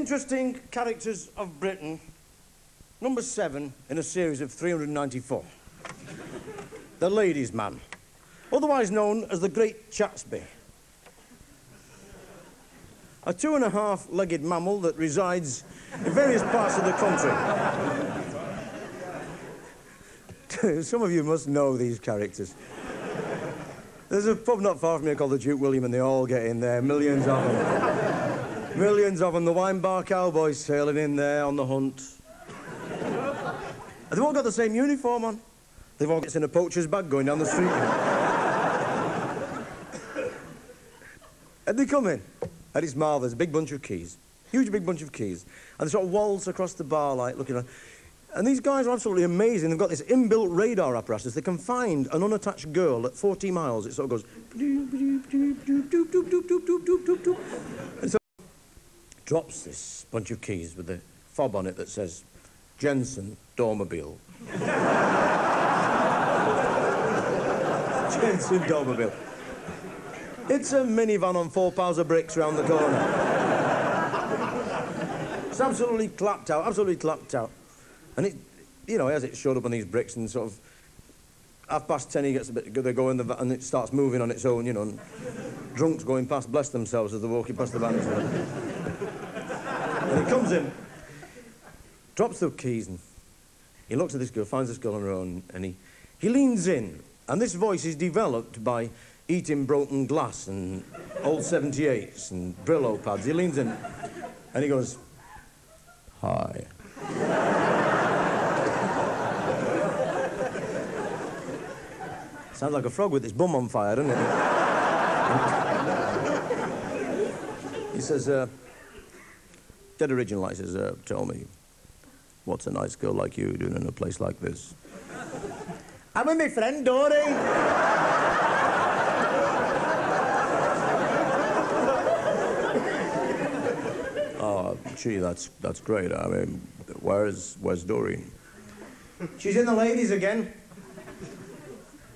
interesting characters of Britain, number 7 in a series of 394. The ladies' man, otherwise known as the Great Chatsby. A 2.5-legged mammal that resides in various parts of the country. Some of you must know these characters. There's a pub not far from here called the Duke William, and they all get in there, millions of them. Millions of them, the wine bar cowboys sailing in there on the hunt. And they've all got the same uniform on. They've all got in a poacher's bag going down the street. And they come in, and it's marvellous, a big bunch of keys. Huge big bunch of keys. And they sort of waltz across the bar like looking at... And these guys are absolutely amazing. They've got this inbuilt radar apparatus. They can find an unattached girl at 40 miles. It sort of goes... And so drops this bunch of keys with a fob on it that says, Jensen Dormobile. Jensen Dormobile. It's a minivan on 4 piles of bricks round the corner. It's absolutely clapped out, absolutely clapped out. And it, you know, as it showed up on these bricks and sort of 10:30 he gets a bit, they go in the van and it starts moving on its own, you know, and drunks going past bless themselves as they're walking past the van. And he comes in, drops the keys, and he looks at this girl, finds this girl on her own, and he leans in, and this voice is developed by eating broken glass and old 78s and Brillo pads. He leans in, and he goes, hi. Sounds like a frog with his bum on fire, doesn't it? He says, dead original, he says, tell me, what's a nice girl like you doing in a place like this? I'm with my friend Dory. Oh, gee, that's great. I mean, where's Dory? She's in the ladies again.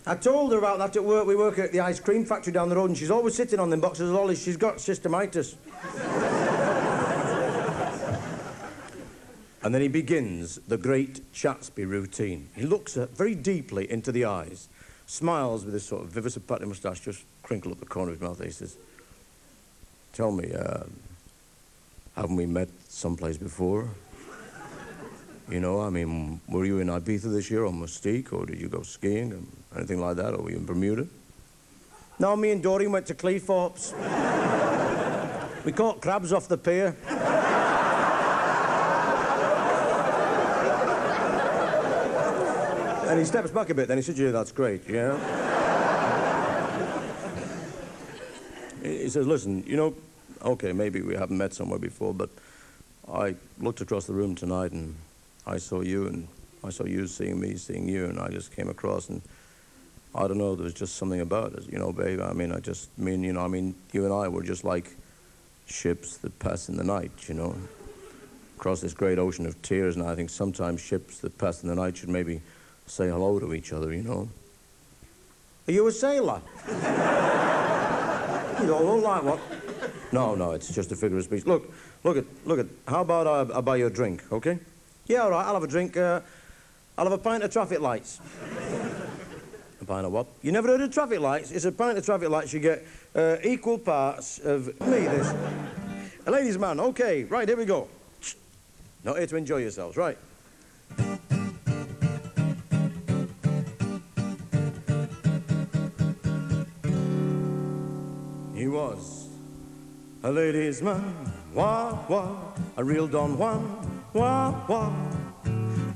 I told her about that at work. We work at the ice cream factory down the road, and she's always sitting on them boxes of lollies. She's got systemitis. And then he begins the great Chatsby routine. He looks her very deeply into the eyes, smiles with his sort of vivisected moustache, just crinkled up the corner of his mouth, and he says, tell me, haven't we met someplace before? You know, I mean, were you in Ibiza this year, or Mustique, or did you go skiing, or anything like that, or were you in Bermuda? No, me and Dory went to Cleethorpes. We caught crabs off the pier. And he steps back a bit, then he said, yeah, that's great, yeah? He says, listen, you know, okay, maybe we haven't met somewhere before, but I looked across the room tonight and I saw you, and I saw you seeing me, seeing you, and I just came across, and I don't know, there was just something about us, you know, babe. I mean, you and I were just like ships that pass in the night, you know, across this great ocean of tears, and I think sometimes ships that pass in the night should maybe say hello to each other, you know. Are you a sailor? You don't look like one. No, it's just a figure of speech. Look at, how about I buy you a drink, okay? Yeah, all right, I'll have a drink. I'll have a pint of traffic lights. A pint of what? You never heard of traffic lights? It's a pint of traffic lights. You get equal parts of me, this. A ladies' man, okay, right, here we go. Not here to enjoy yourselves, right? He was a ladies' man, wah, wah, a real Don Juan, wah, wah.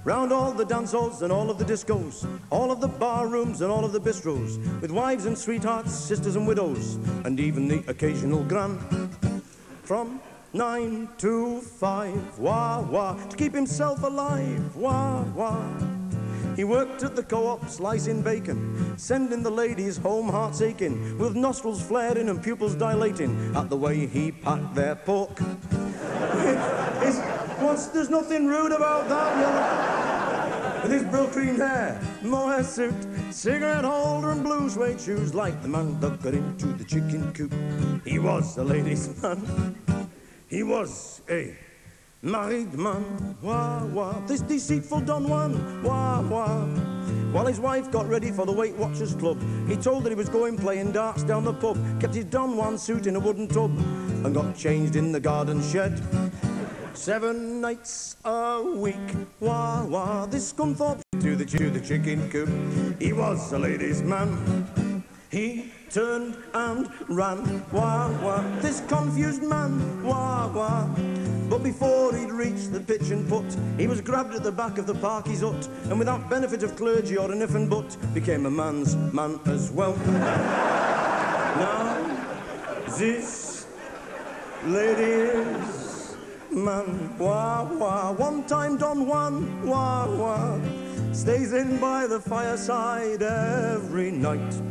Round all the dance halls and all of the discos, all of the bar rooms and all of the bistros, with wives and sweethearts, sisters and widows, and even the occasional gran. From 9 to 5, wah, wah, to keep himself alive, wah, wah. He worked at the co-op slicing bacon, sending the ladies home hearts aching, with nostrils flaring and pupils dilating at the way he packed their pork. There's nothing rude about that, you know. With his brill-creamed hair, mohair suit, cigarette holder and blue suede shoes, like the man that got into the chicken coop. He was a ladies' man. He was a married man, wah, wah, this deceitful Don Juan, wah, wah. While his wife got ready for the Weight Watchers Club, he told her he was going playing darts down the pub, kept his Don Juan suit in a wooden tub, and got changed in the garden shed. 7 nights a week, wah, wah, this Scunthorpe to the chicken coop. He was a ladies' man. He turned and ran, wah, wah, this confused man, wah, wah. But before he'd reached the pitch and putt, he was grabbed at the back of the parky's hut, and without benefit of clergy or a niff and butt, became a man's man as well. Now, this ladies' man, wah, wah, one-time Don Juan, wah, wah, stays in by the fireside every night,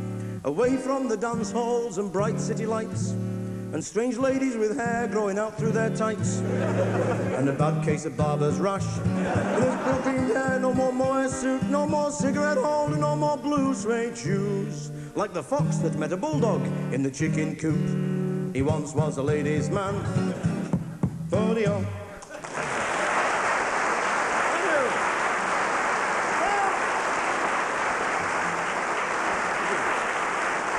away from the dance halls and bright city lights, and strange ladies with hair growing out through their tights, and a bad case of barber's rash. With his broken hair, no more moire suit, no more cigarette holder, no more blue suede shoes, like the fox that met a bulldog in the chicken coop. He once was a ladies' man. Audio.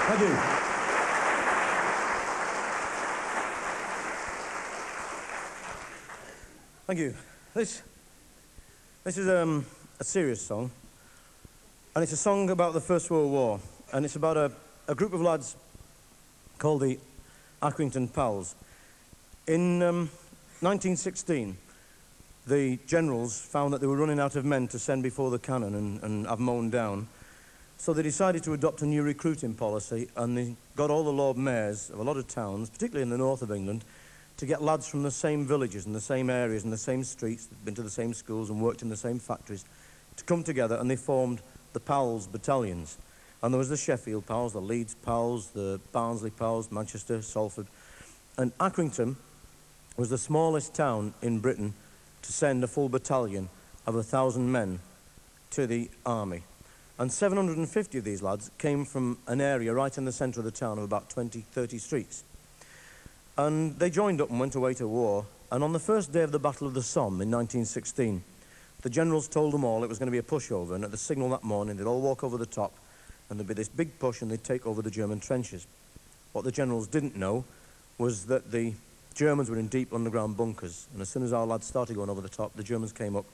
Thank you. Thank you. This is a serious song, and it's a song about the First World War, and it's about a group of lads called the Accrington Pals. In 1916, the generals found that they were running out of men to send before the cannon and have mown down. So they decided to adopt a new recruiting policy, and they got all the Lord Mayors of a lot of towns, particularly in the north of England, to get lads from the same villages and the same areas and the same streets, that had been to the same schools and worked in the same factories, to come together, and they formed the Pals battalions. And there was the Sheffield Pals, the Leeds Pals, the Barnsley Pals, Manchester, Salford. And Accrington was the smallest town in Britain to send a full battalion of 1,000 men to the army. And 750 of these lads came from an area right in the centre of the town of about 20, 30 streets. And they joined up and went away to war. And on the first day of the Battle of the Somme in 1916, the generals told them all it was going to be a pushover, and at the signal that morning, they'd all walk over the top, and there'd be this big push, and they'd take over the German trenches. What the generals didn't know was that the Germans were in deep underground bunkers, and as soon as our lads started going over the top, the Germans came up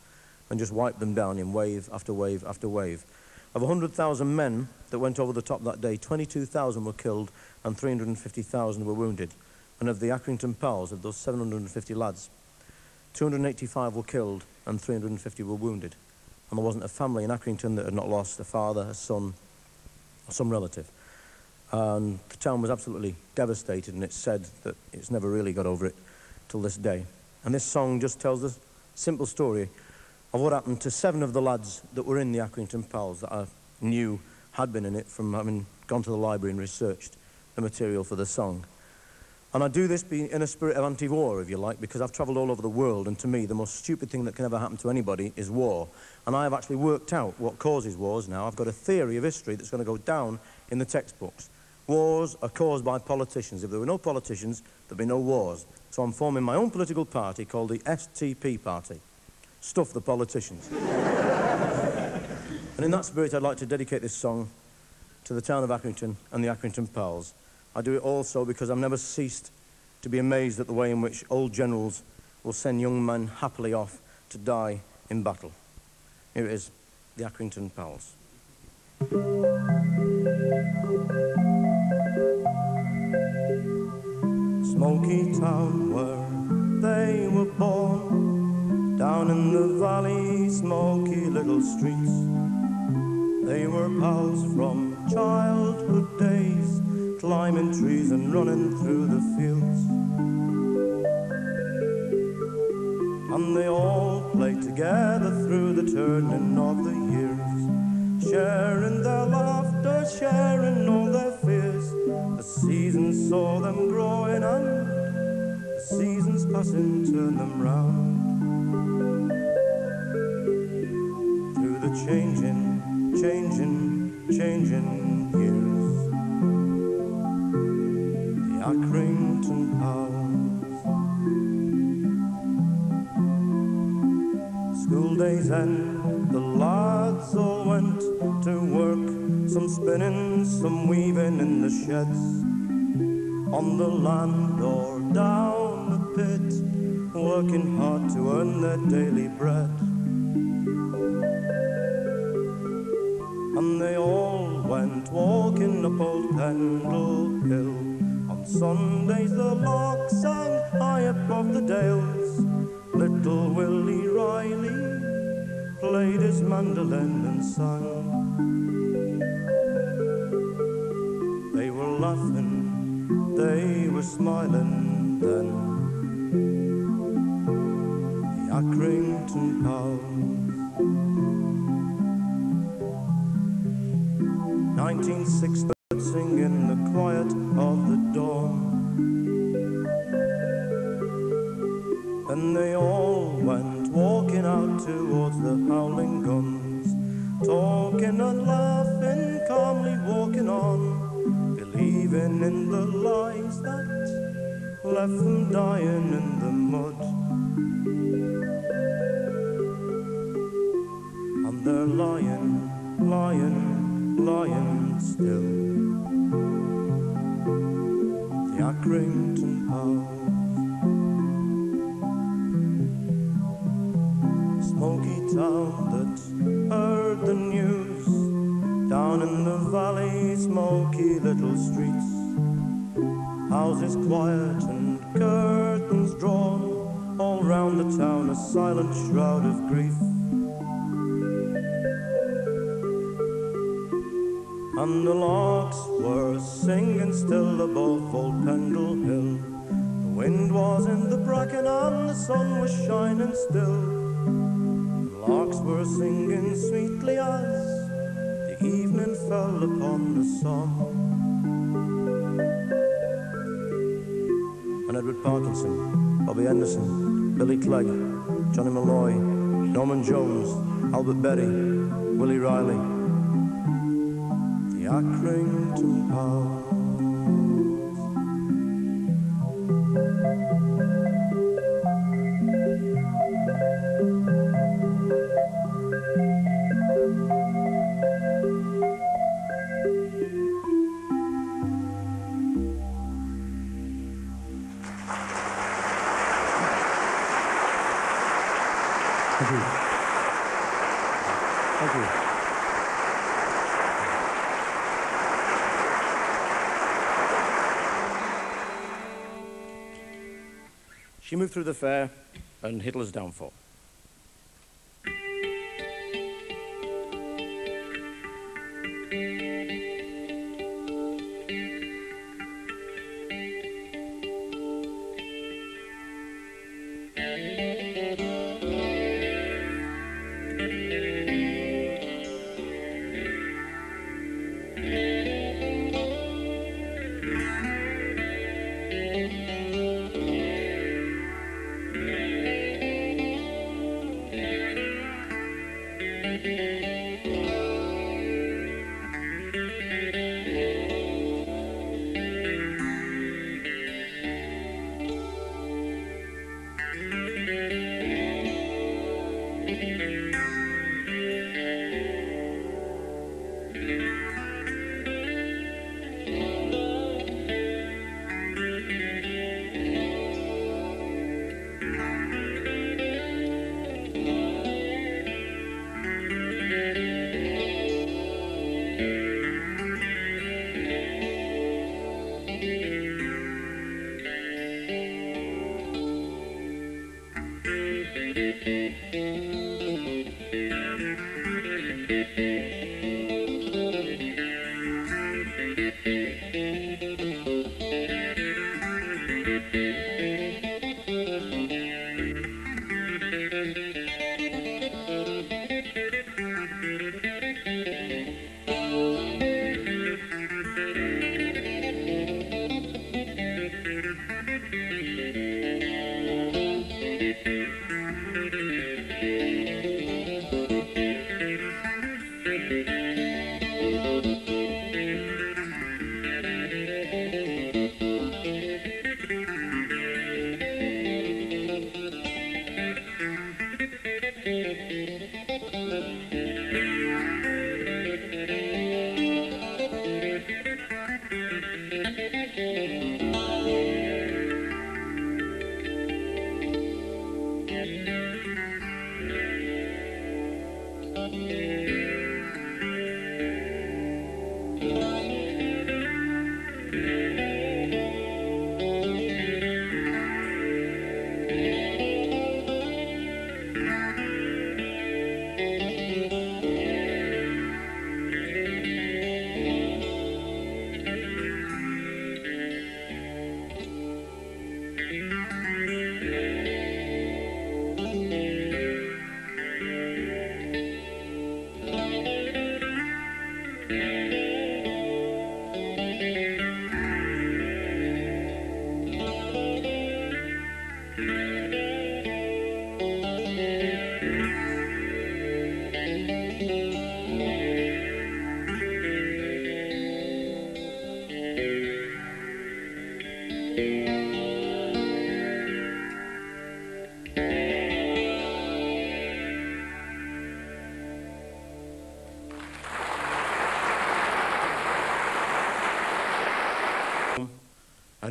and just wiped them down in wave after wave after wave. Of 100,000 men that went over the top that day, 22,000 were killed and 350,000 were wounded. And of the Accrington Pals, of those 750 lads, 285 were killed and 350 were wounded. And there wasn't a family in Accrington that had not lost a father, a son, or some relative. And the town was absolutely devastated, and it's said that it's never really got over it till this day. And this song just tells the simple story of what happened to 7 of the lads that were in the Accrington Pals that I knew had been in it from having gone to the library and researched the material for the song. And I do this in a spirit of anti-war, if you like, because I've travelled all over the world, and to me the most stupid thing that can ever happen to anybody is war. And I have actually worked out what causes wars now. I've got a theory of history that's going to go down in the textbooks. Wars are caused by politicians. If there were no politicians, there'd be no wars. So I'm forming my own political party called the STP Party. Stuff the politicians. And in that spirit, I'd like to dedicate this song to the town of Accrington and the Accrington Pals. I do it also because I've never ceased to be amazed at the way in which old generals will send young men happily off to die in battle. Here it is, the Accrington Pals. Smoky town where they were born, down in the valley, smoky little streets. They were pals from childhood days, climbing trees and running through the fields. And they all played together through the turning of the years, sharing their laughter, sharing all their fears. The seasons saw them growing, and the seasons passing turned them round. Through the changing years, the Accrington Pals. day's end, the lads all went to work, some spinning, some weaving in the sheds, on the land or down the pit, working hard to earn their daily bread. And they all went walking up old Pendle Hill. On Sundays the lark sang high above the dales. Little Willie Riley played his mandolin and sang. They were laughing, they were smiling then, the Accrington pals. 1960, singing the quiet of the dawn. And they all went walking out towards the howling guns, talking and laughing, calmly walking on, believing in the lies that left them dying in the mud. And they're lying, lying still, the Accrington pals. Smoky town that heard the news, down in the valley, smoky little streets, houses quiet and curtains drawn, all round the town a silent shroud of grief. And the larks were singing still above old Pendle Hill. The wind was in the bracken and the sun was shining still. The larks were singing sweetly as the evening fell upon the sun. And Edward Parkinson, Bobby Henderson, Billy Clegg, Johnny Malloy, Norman Jones, Albert Berry, Willie Riley, Accrington pals. Thank you. Thank you. She moved through the fair and Hitler's downfall.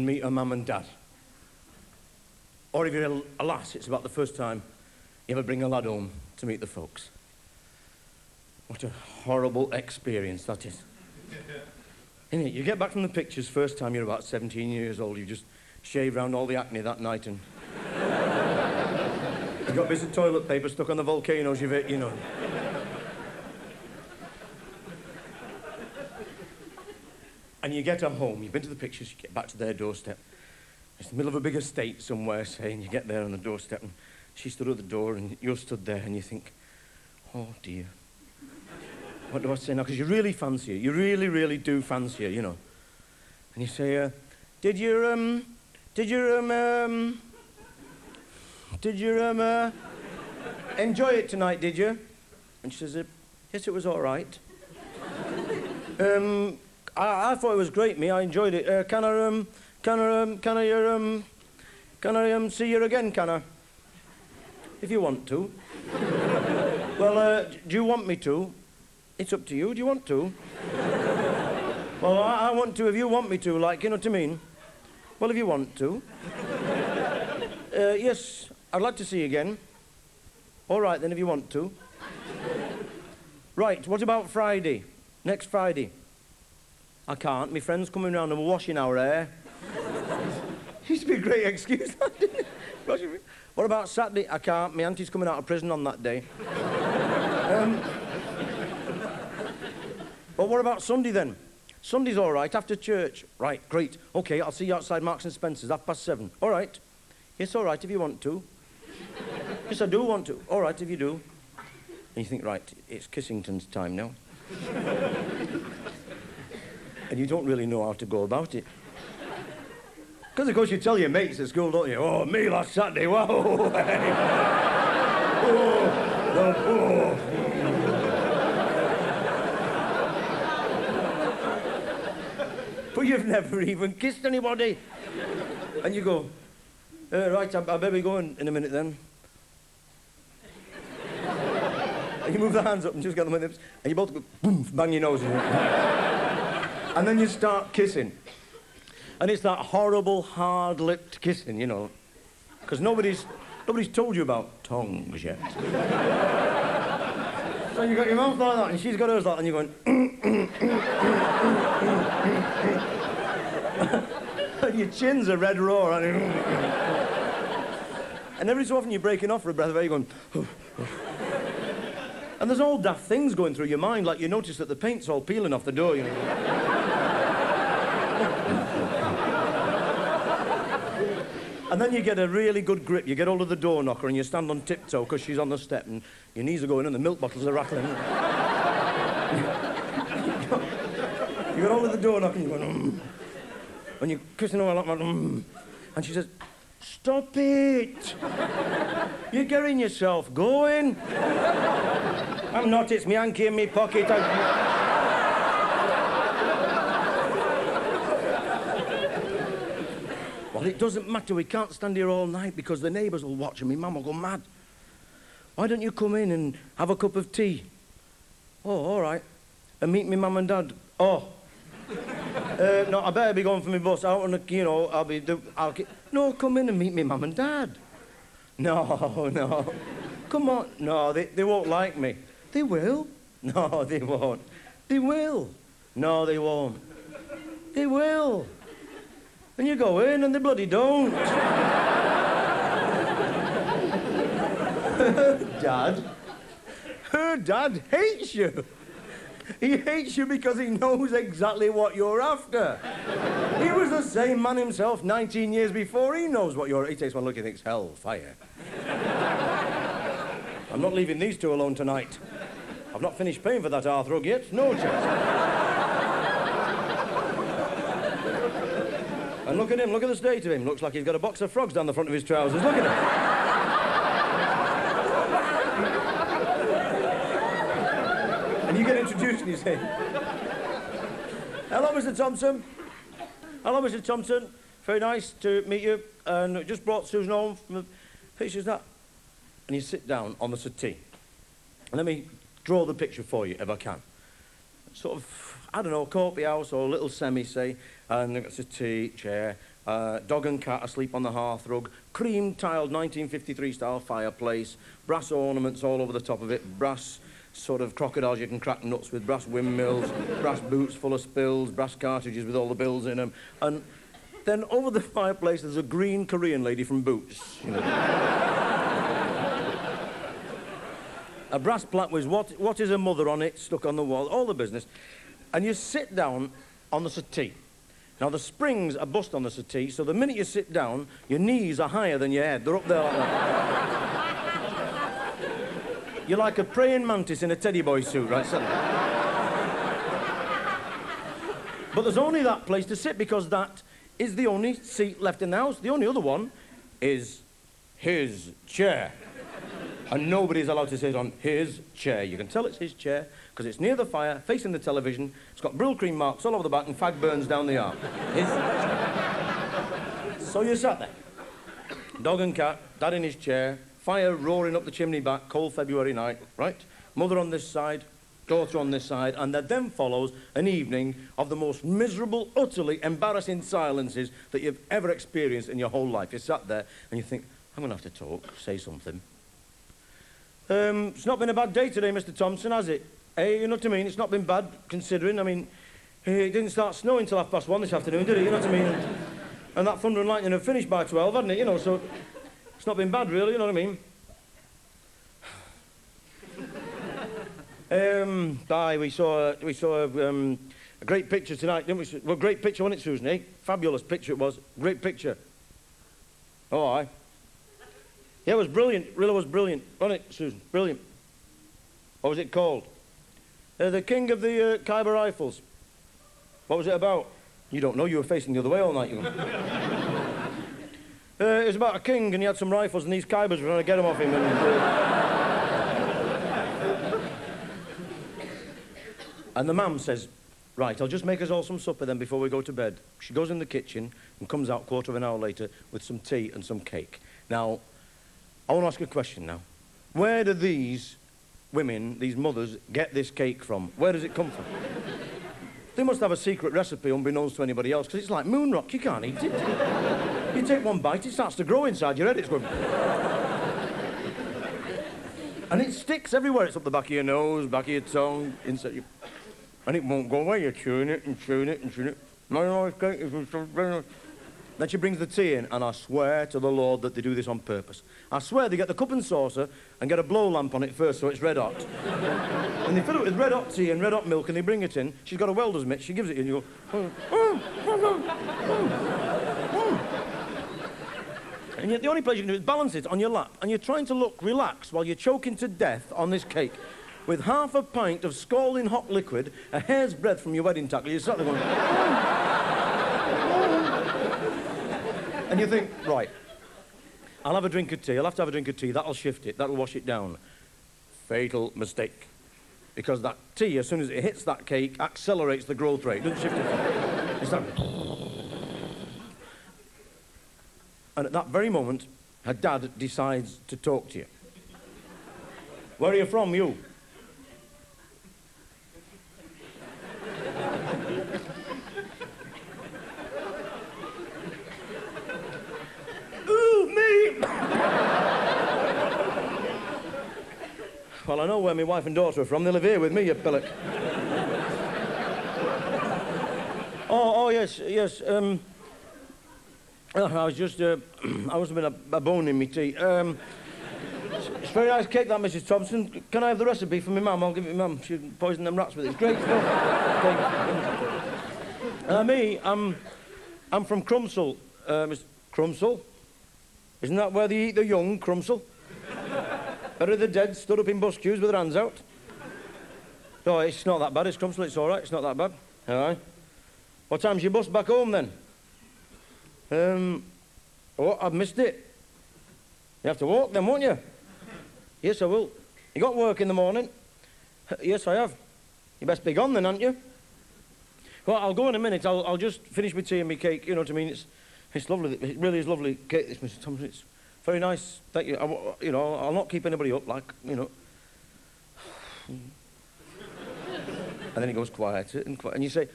and meet her mum and dad. Or if you're a lass, it's about the first time you ever bring a lad home to meet the folks. What a horrible experience that is. Isn't it? You get back from the pictures first time you're about 17 years old, you just shave round all the acne that night and you've got bits of toilet paper stuck on the volcanoes you've hit, you know. And you get her home, you've been to the pictures, you get back to their doorstep. It's the middle of a big estate somewhere, say, and you get there on the doorstep and she stood at the door and you're stood there and you think, oh dear. What do I say now? Because you really fancy her. You really, really do fancy her, you know. And you say, did you enjoy it tonight, did you? And she says, yes, it was all right. I thought it was great, me. I enjoyed it. Can I see you again, can I? If you want to. Well, do you want me to? It's up to you. Do you want to? Well, I want to if you want me to, like, you know what I mean? Well, if you want to. Yes, I'd like to see you again. All right, then, if you want to. Right, what about Friday? Next Friday? I can't. My friend's coming round and we're washing our hair. Used to be a great excuse, that, didn't it? What about Saturday? I can't. My auntie's coming out of prison on that day. Well, what about Sunday, then? Sunday's all right, after church. Right, great. OK, I'll see you outside Marks and Spencer's, 7:30. All right. Yes, all right, if you want to. Yes, I do want to. All right, if you do. And you think, right, it's Kissington's time now. And you don't really know how to go about it. Because, of course, you tell your mates at school, don't you? Oh, me last Saturday, wow. Oh. But you've never even kissed anybody. And you go, right, I better be going in a minute then. And you move the hands up and just get them with lips, and you both go, boom, bang your nose in it. And then you start kissing. And it's that horrible, hard-lipped kissing, you know. Because nobody's told you about tongues yet. So you got your mouth like that, and she's got hers like that, and you're going... And your chin's a red raw, and every so often you're breaking off for a breath of air, you're going... And there's all daft things going through your mind, like you notice that the paint's all peeling off the door, you know. And then you get a really good grip. You get hold of the door knocker and you stand on tiptoe because she's on the step and your knees are going and the milk bottles are rattling. You get hold of the door knocker and you're going, and you're kissing her like that, And she says, stop it. You're getting yourself going. I'm not, it's me hanky in me pocket. Well, it doesn't matter, we can't stand here all night because the neighbours will watch and my mum will go mad. Why don't you come in and have a cup of tea? Oh, all right. And meet me mum and dad. Oh. No, I better be going for my bus out and, you know, No, come in and meet me mum and dad. No. Come on. No, they won't like me. They will. No, they won't. They will. No, they won't. They will. And you go in and they bloody don't. Her dad hates you. He hates you because he knows exactly what you're after. He was the same man himself 19 years before. He knows what you're... He takes one look and thinks, hell, fire. I'm not leaving these two alone tonight. I've not finished paying for that hearthrug yet. No chance. And look at him, look at the state of him. Looks like he's got a box of frogs down the front of his trousers. Look at him. And you get introduced and you say, hello, Mr. Thompson. Hello, Mr. Thompson. Very nice to meet you. And just brought Susan home from the pictures that. And you sit down on the settee. And let me draw the picture for you, if I can. Sort of, I don't know, coffee house or a little semi, say, and they've got a settee, chair, Dog and cat asleep on the hearthrug, cream-tiled 1953-style fireplace, brass ornaments all over the top of it, brass sort of crocodiles you can crack nuts with, brass windmills, brass boots full of spills, brass cartridges with all the bills in them. And then over the fireplace there's a green Korean lady from Boots. You know. A brass plaque with what is a mother on it, stuck on the wall, all the business. And you sit down on the settee. Now, the springs are bust on the settee, so the minute you sit down, your knees are higher than your head. They're up there like that. You're like a praying mantis in a teddy boy suit, right? But there's only that place to sit because that is the only seat left in the house. The only other one is his chair. And nobody's allowed to sit on his chair. You can tell it's his chair because it's near the fire, facing the television. It's got Brill cream marks all over the back and fag burns down the arm. So you sat there. Dog and cat, dad in his chair, fire roaring up the chimney back, cold February night, right? Mother on this side, daughter on this side, and there then follows an evening of the most miserable, utterly embarrassing silences that you've ever experienced in your whole life. You sat there and you think, I'm going to have to talk, say something. It's not been a bad day today, Mr. Thompson, has it? You know what I mean? It's not been bad, considering. I mean, it didn't start snowing till 1:30 this afternoon, did it? You know what I mean? And that thunder and lightning had finished by 12, hadn't it? You know, so it's not been bad, really, you know what I mean? We saw a great picture tonight, didn't we? Well, great picture, wasn't it, Susan, eh? Fabulous picture it was. Great picture. Oh, aye. Yeah, it was brilliant. Really was brilliant, wasn't it, Susan? Brilliant. What was it called? The King of the Khyber Rifles. What was it about? You don't know. You were facing the other way all night. You it was about a king, and he had some rifles, and these Khybers were trying to get them off him. And the mam says, right, I'll just make us all some supper then before we go to bed. She goes in the kitchen and comes out a quarter of an hour later with some tea and some cake. Now, I want to ask a question now. Where do these women, these mothers, get this cake from? Where does it come from? They must have a secret recipe unbeknownst to anybody else, because it's like moon rock. You can't eat it. You take one bite, it starts to grow inside your head. It's good. And it sticks everywhere. It's up the back of your nose, back of your tongue, inside you. And it won't go away. You're chewing it and chewing it and chewing it. No, cake is so very nice. Then she brings the tea in, and I swear to the Lord that they do this on purpose. I swear they get the cup and saucer and get a blow lamp on it first so it's red hot. And they fill it with red hot tea and red hot milk, and they bring it in. She's got a welder's mitt. She gives it in, and you go... And yet the only place you can do is balance it on your lap, and you're trying to look relaxed while you're choking to death on this cake with half a pint of scalding hot liquid, a hair's breadth from your wedding tackle. You're sat there going... And you think, right, I'll have a drink of tea, I'll have to have a drink of tea, that'll shift it, that'll wash it down. Fatal mistake. Because that tea, as soon as it hits that cake, accelerates the growth rate, doesn't shift it. It's like... And at that very moment, her dad decides to talk to you. Where are you from, you? Well, I know where my wife and daughter are from. They live here with me, you pillock. Yes. I was just, I must have been a bone in me tea. It's very nice cake, that, Mrs. Thompson. Can I have the recipe for my mum? I'll give it to my mum. She poisoned them rats with it. It's great stuff. I'm from Crumsall. Mr. Crumsall? Isn't that where they eat the young, Crumsall? Bury the dead, stood up in bus queues with their hands out. Oh, it's not that bad, it's Crumsall, it's all right, it's not that bad. All right. What time's your bus back home, then? I've missed it. You have to walk then, won't you? Yes, I will. You got work in the morning? Yes, I have. You best be gone then, aren't you? Well, I'll go in a minute. I'll just finish my tea and my cake, you know what I mean? It's lovely. It really is lovely cake, this, Mr. Thompson. It's very nice. Thank you. I'll not keep anybody up, like, you know. And then he goes quiet, and you say,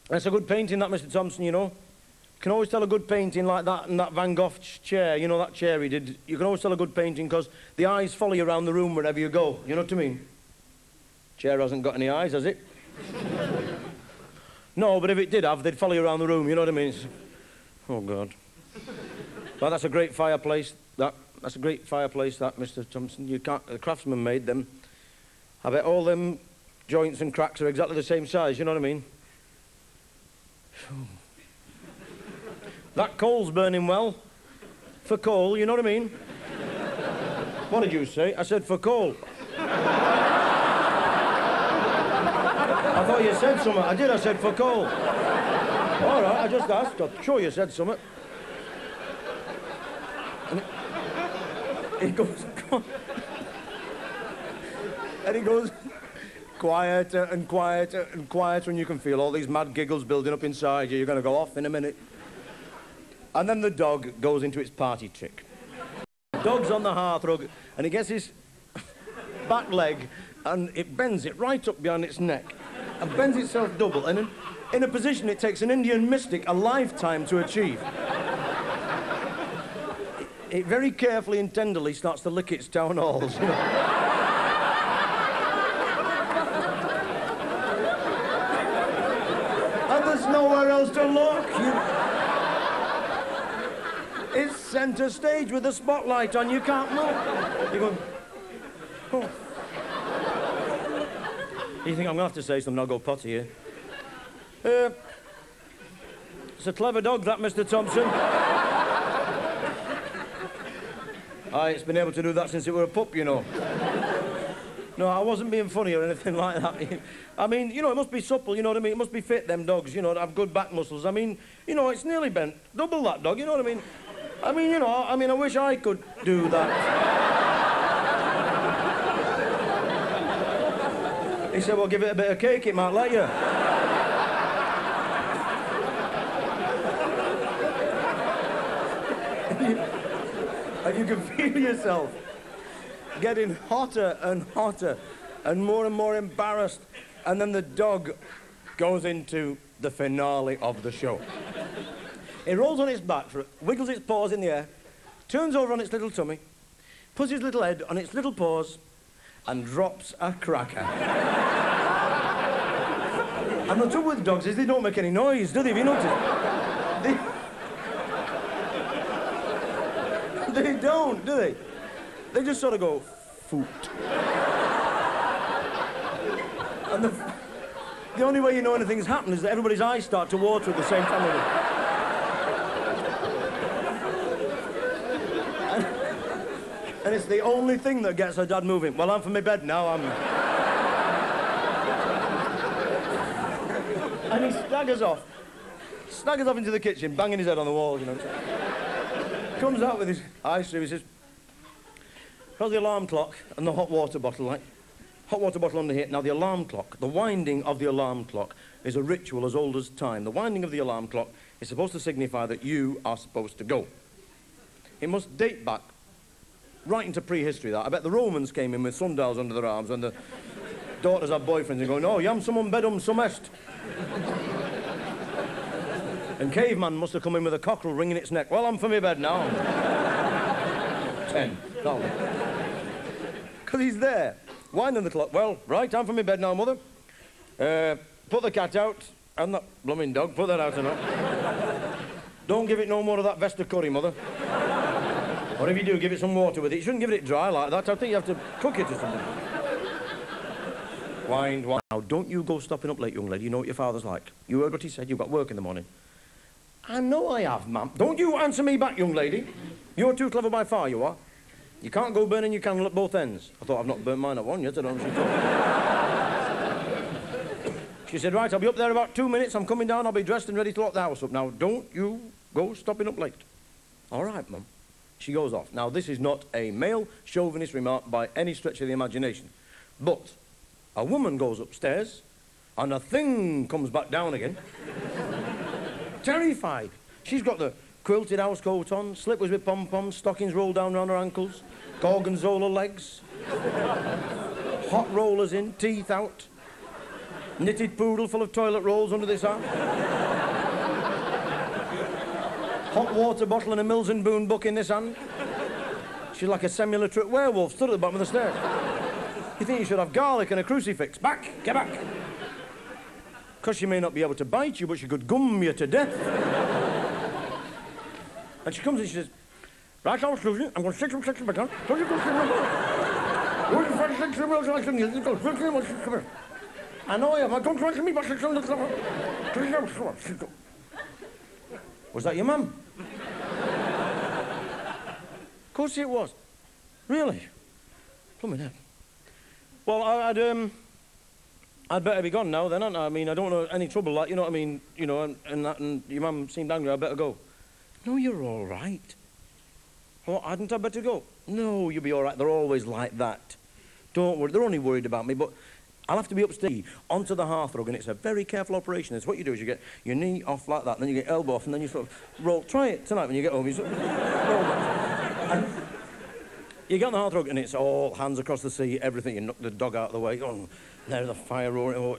that's a good painting, that, Mr. Thompson, you know. can always tell a good painting like that and that Van Gogh chair, you know, that chair he did. You can always tell a good painting because the eyes follow you around the room wherever you go. You know what I mean? Chair hasn't got any eyes, has it? No, but if it did have, they'd follow you around the room, you know what I mean? Oh, God. Well, that's a great fireplace, That's a great fireplace, that, Mr. Thompson. You can't... The craftsman made them. I bet all them joints and cracks are exactly the same size, you know what I mean? That coal's burning well. For coal, you know what I mean? What did you say? I said for coal. I thought you said something. I did, I said for coal. All right, I just asked. I'm sure you said something. And he goes... And he goes... Quieter and quieter and quieter, and you can feel all these mad giggles building up inside you. You're going to go off in a minute. And then the dog goes into its party trick. The dog's on the hearthrug, and it gets his back leg, and it bends it right up behind its neck, and bends itself double, and in a position it takes an Indian mystic a lifetime to achieve. It very carefully and tenderly starts to lick its town halls, you know. There's nowhere else to look. It's centre stage with the spotlight on. You can't look. You're going... Oh. You think I'm going to have to say something? I'll go potty here. It's a clever dog, that, Mr. Thompson. It's been able to do that since it were a pup, you know. No, I wasn't being funny or anything like that. I mean, you know, it must be supple, you know what I mean? It must be fit, them dogs, you know, to have good back muscles. I mean, you know, it's nearly bent. Double that dog, you know what I mean? I mean, you know, I wish I could do that. He said, well, give it a bit of cake, it might let you. And you can feel yourself getting hotter and hotter and more embarrassed, and then the dog goes into the finale of the show. It rolls on its back, wiggles its paws in the air, turns over on its little tummy, puts its little head on its little paws, and drops a cracker. And the trouble with dogs is they don't make any noise, do they? Have you noticed? They don't, do they? They just sort of go, foot. And the only way you know anything's happened is that everybody's eyes start to water at the same time. And it's the only thing that gets her dad moving. Well, I'm for my bed now, And he staggers off into the kitchen, banging his head on the wall, you know. Comes out with his ice cream, he says, how's the alarm clock and the hot water bottle like? Hot water bottle under here. Now, the alarm clock, the winding of the alarm clock is a ritual as old as time. The winding of the alarm clock is supposed to signify that you are supposed to go. It must date back right into prehistory, that. I bet the Romans came in with sundials under their arms and the daughters have boyfriends and going, oh, yam summum bedum sum est. And caveman must have come in with a cockerel wringing its neck. Well, I'm for my bed now. 10. Because he's there, winding the clock. Well, right, I'm for my bed now, mother. Put the cat out, and that blooming dog, put that out enough. Don't give it no more of that Vesta curry, mother. Or if you do, give it some water with it. You shouldn't give it dry like that. I think you have to cook it or something. Wind. Now, don't you go stopping up late, young lady. You know what your father's like. You heard what he said. You've got work in the morning. I know I have, ma'am. Don't you answer me back, young lady. You're too clever by far, you are. You can't go burning your candle at both ends. I thought I've not burnt mine at one yet. I don't know what she told me. She said, right, I'll be up there about 2 minutes. I'm coming down. I'll be dressed and ready to lock the house up. Now, don't you go stopping up late. All right, mum. She goes off. Now, this is not a male chauvinist remark by any stretch of the imagination. But a woman goes upstairs, and a thing comes back down again. Terrified. She's got the quilted housecoat on, slippers with pom-poms, stockings rolled down round her ankles, gorgonzola legs, hot rollers in, teeth out, knitted poodle full of toilet rolls under this arm. hot water bottle and a Mills and Boone book in this hand. She's like a semi-literate werewolf stood at the bottom of the stairs. You think you should have garlic and a crucifix. Back! Get back! Because she may not be able to bite you, but she could gum you to death. And she comes in and she says, right now, Susan, I'm going to stick some section back on. I know you, but don't try to me, but was that your mum? Of course it was. Really? Plumbing heck. Well, I'd better be gone now then, hadn't I? I mean, I don't want any trouble, like, you know what I mean? You know, and your mum seemed angry, I'd better go. No, you're all right. What, hadn't I better go? No, you'll be all right. They're always like that. Don't worry. They're only worried about me, but I'll have to be upstairs onto the hearthrug, and it's a very careful operation. It's what you do is you get your knee off like that, and then you get elbow off, and then you sort of roll. Try it tonight when you get home. You sort of roll back. And you get on the hearthrug, and it's all hands across the sea, everything. You knock the dog out of the way. Oh, there's the fire roaring. Oh,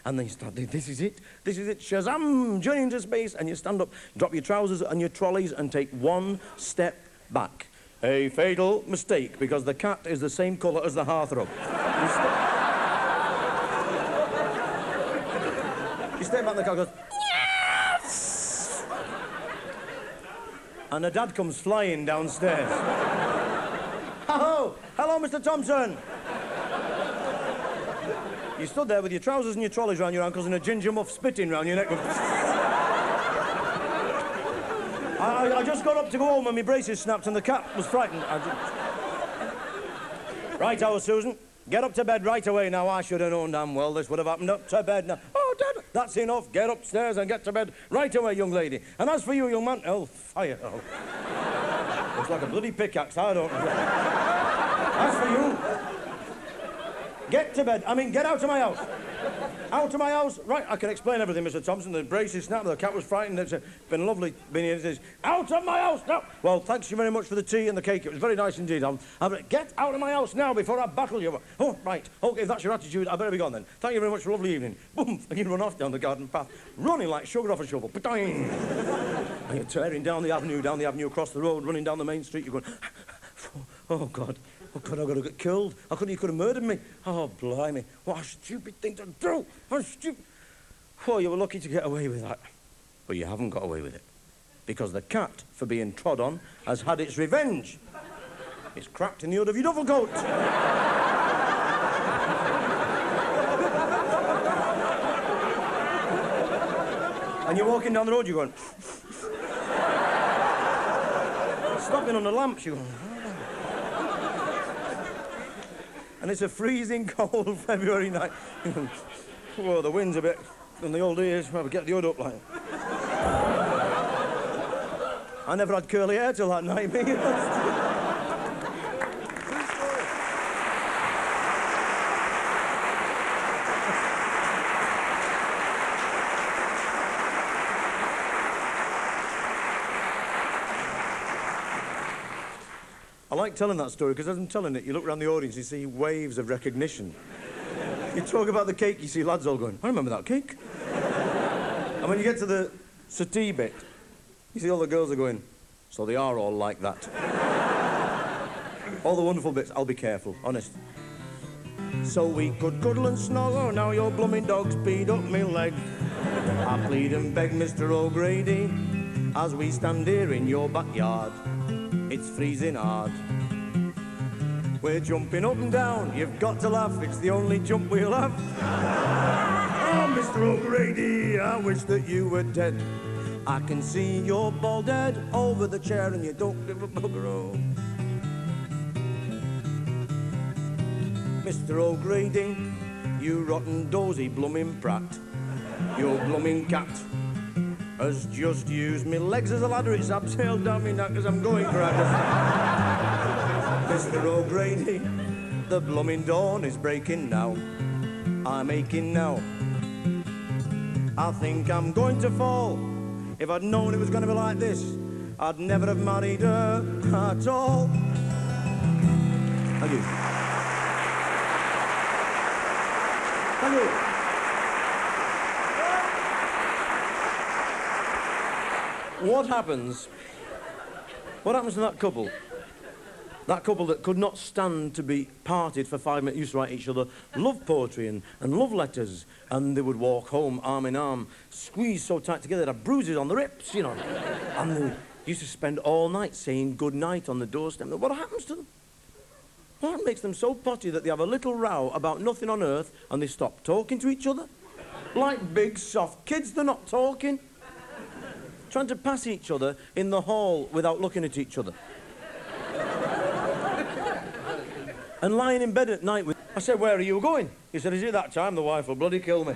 and then you start, this is it. This is it. Shazam! Journey into space. And you stand up, drop your trousers and your trolleys, and take one step back. A fatal mistake, because the cat is the same colour as the hearthrug. You step back and the cat goes, yes! And the dad comes flying downstairs. Hello, Mr. Thompson. You stood there with your trousers and your trolleys round your ankles and a ginger muff spitting round your neck. I just got up to go home and my braces snapped and the cat was frightened. Right, Susan. Get up to bed right away now. I should have known damn well this would have happened. Up to bed now. Oh, Dad, that's enough. Get upstairs and get to bed right away, young lady. And as for you, young man, oh, fire. Oh. Looks like a bloody pickaxe, I don't know. As for you, get to bed. I mean, get out of my house. Out of my house. Right, I can explain everything, Mr. Thompson. The braces snapped, the cat was frightened. It's been lovely being here. It says, out of my house now. Well, thanks you very much for the tea and the cake. It was very nice indeed. Get out of my house now before I battle you. Oh, right. OK, if that's your attitude, I better be gone then. Thank you very much for a lovely evening. Boom. And you run off down the garden path, running like sugar off a shovel. Ba-ding. And you're tearing down the avenue, across the road, running down the main street. You're going, oh, God. Oh, God, I've got to get killed. You could have murdered me. Oh, blimey. What a stupid thing to do. What a stupid... Oh, you were lucky to get away with that. But you haven't got away with it. Because the cat, for being trod on, has had its revenge. It's cracked in the hood of your duffel coat. And you're walking down the road, you're going... Stopping on the lamps, you're going... And it's a freezing cold February night. Whoa, the wind's a bit in the old days. Well, we get the hood up like. I never had curly hair till that night. I like telling that story because as I'm telling it, you look around the audience, you see waves of recognition. You talk about the cake, you see lads all going, I remember that cake. And when you get to the settee bit, you see all the girls are going, so they are all like that. All the wonderful bits, I'll be careful, honest. So we could cuddle and snuggle, now your blooming dog's beat up me leg. I plead and beg Mr. O'Grady, as we stand here in your backyard. It's freezing hard. We're jumping up and down, you've got to laugh, it's the only jump we'll have. Oh, Mr. O'Grady, I wish that you were dead. I can see your bald head over the chair and you don't give a bugger oh. Mr. O'Grady, you rotten dozy blooming prat. Your blooming cat has just used me legs as a ladder, it's abseiled down me neck as I'm going for Mr. O'Grady, the blooming dawn is breaking now. I'm aching now. I think I'm going to fall. If I'd known it was going to be like this, I'd never have married her at all. Thank you. Thank you. What happens to that couple? That couple that could not stand to be parted for 5 minutes, used to write each other love poetry and love letters, and they would walk home arm in arm, squeezed so tight together, they'd have bruises on the rips, you know. And they used to spend all night saying good night on the doorstep. What happens to them? What makes them so potty that they have a little row about nothing on earth and they stop talking to each other? Like big, soft kids, they're not talking. Trying to pass each other in the hall without looking at each other. And lying in bed at night with... I said, where are you going? He said, is it that time? The wife will bloody kill me.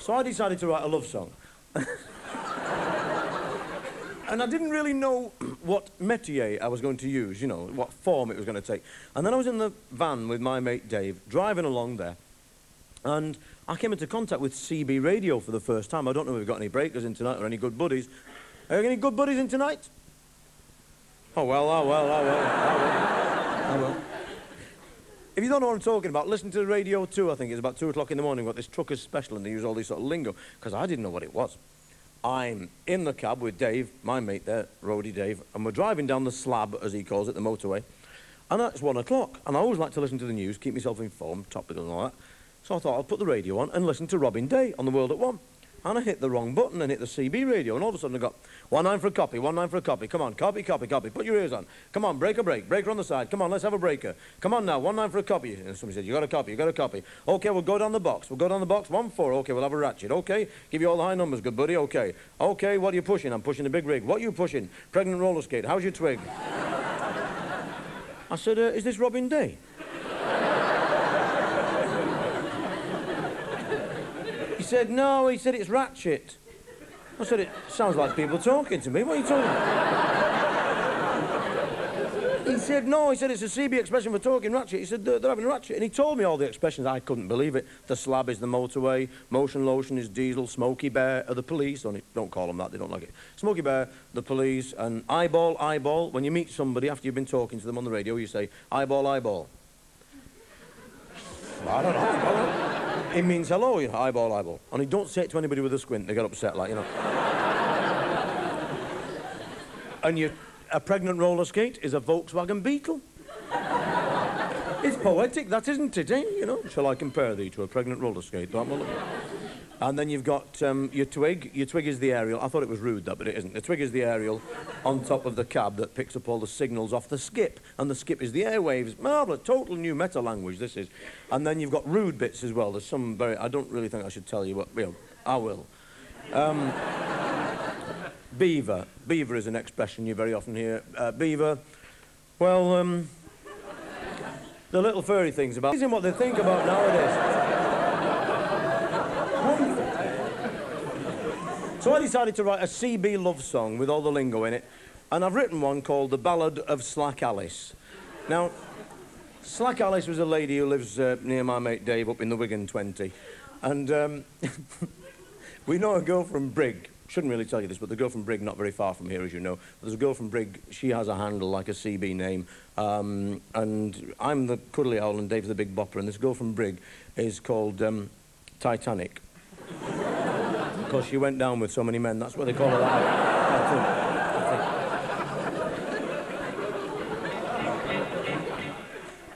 So I decided to write a love song. And I didn't really know what métier I was going to use, you know, what form it was going to take. And then I was in the van with my mate Dave, driving along there, and I came into contact with CB radio for the first time. I don't know if we've got any breakers in tonight or any good buddies. Are you any good buddies in tonight? Oh, well, I will. If you don't know what I'm talking about, listen to the radio 2, I think. It's about 2 o'clock in the morning. We've got this trucker's special, and they use all this sort of lingo, because I didn't know what it was. I'm in the cab with Dave, my mate there, Roadie Dave, and we're driving down the slab, as he calls it, the motorway. And it's 1 o'clock, and I always like to listen to the news, keep myself informed, topical and all that. So I thought I'd put the radio on and listen to Robin Day on the World at 1. And I hit the wrong button and hit the CB radio, and all of a sudden I got 19 for a copy, 19 for a copy. Come on, copy, put your ears on. Come on, breaker on the side. Come on, let's have a breaker. Come on now, 19 for a copy. And somebody said, you got a copy. Okay, we'll go down the box. 1-4. Okay, we'll have a ratchet. Okay, give you all the high numbers, good buddy. Okay, what are you pushing? I'm pushing a big rig. What are you pushing? Pregnant roller skate. How's your twig? I said, is this Robin Day? He said, no, he said it's ratchet. I said, it sounds like people talking to me. What are you talking about? He said, no, he said, it's a CB expression for talking ratchet. He said, they're having a ratchet. And he told me all the expressions. I couldn't believe it. The slab is the motorway. Motion lotion is diesel. Smokey Bear are the police. Don't call them that. They don't like it. Smokey Bear, the police. And eyeball. When you meet somebody after you've been talking to them on the radio, you say, eyeball. I don't know. It means hello, you know, eyeball. Only don't say it to anybody with a squint. They get upset, like, you know. And a pregnant roller skate is a Volkswagen Beetle. It's poetic, that isn't it, eh? You know, shall I compare thee to a pregnant roller skate? And then you've got your twig. Your twig is the aerial. I thought it was rude, that, but it isn't. The twig is the aerial on top of the cab that picks up all the signals off the skip. And the skip is the airwaves. Marvellous, total new meta language, this is. And then you've got rude bits as well. There's some very... I don't really think I should tell you, but, you know, I will. Beaver. Beaver is an expression you very often hear. Beaver, well, the little furry things about... Isn't what they think about nowadays. So I decided to write a CB love song with all the lingo in it, and I've written one called The Ballad of Slack Alice. Now, Slack Alice was a lady who lives near my mate Dave up in the Wigan 20, and we know a girl from Brigg. Shouldn't really tell you this, but the girl from Brigg, not very far from here, as you know. There's a girl from Brigg, she has a handle like a CB name, and I'm the cuddly owl and Dave's the big bopper, and this girl from Brigg is called Titanic. Because she went down with so many men, that's what they call her that.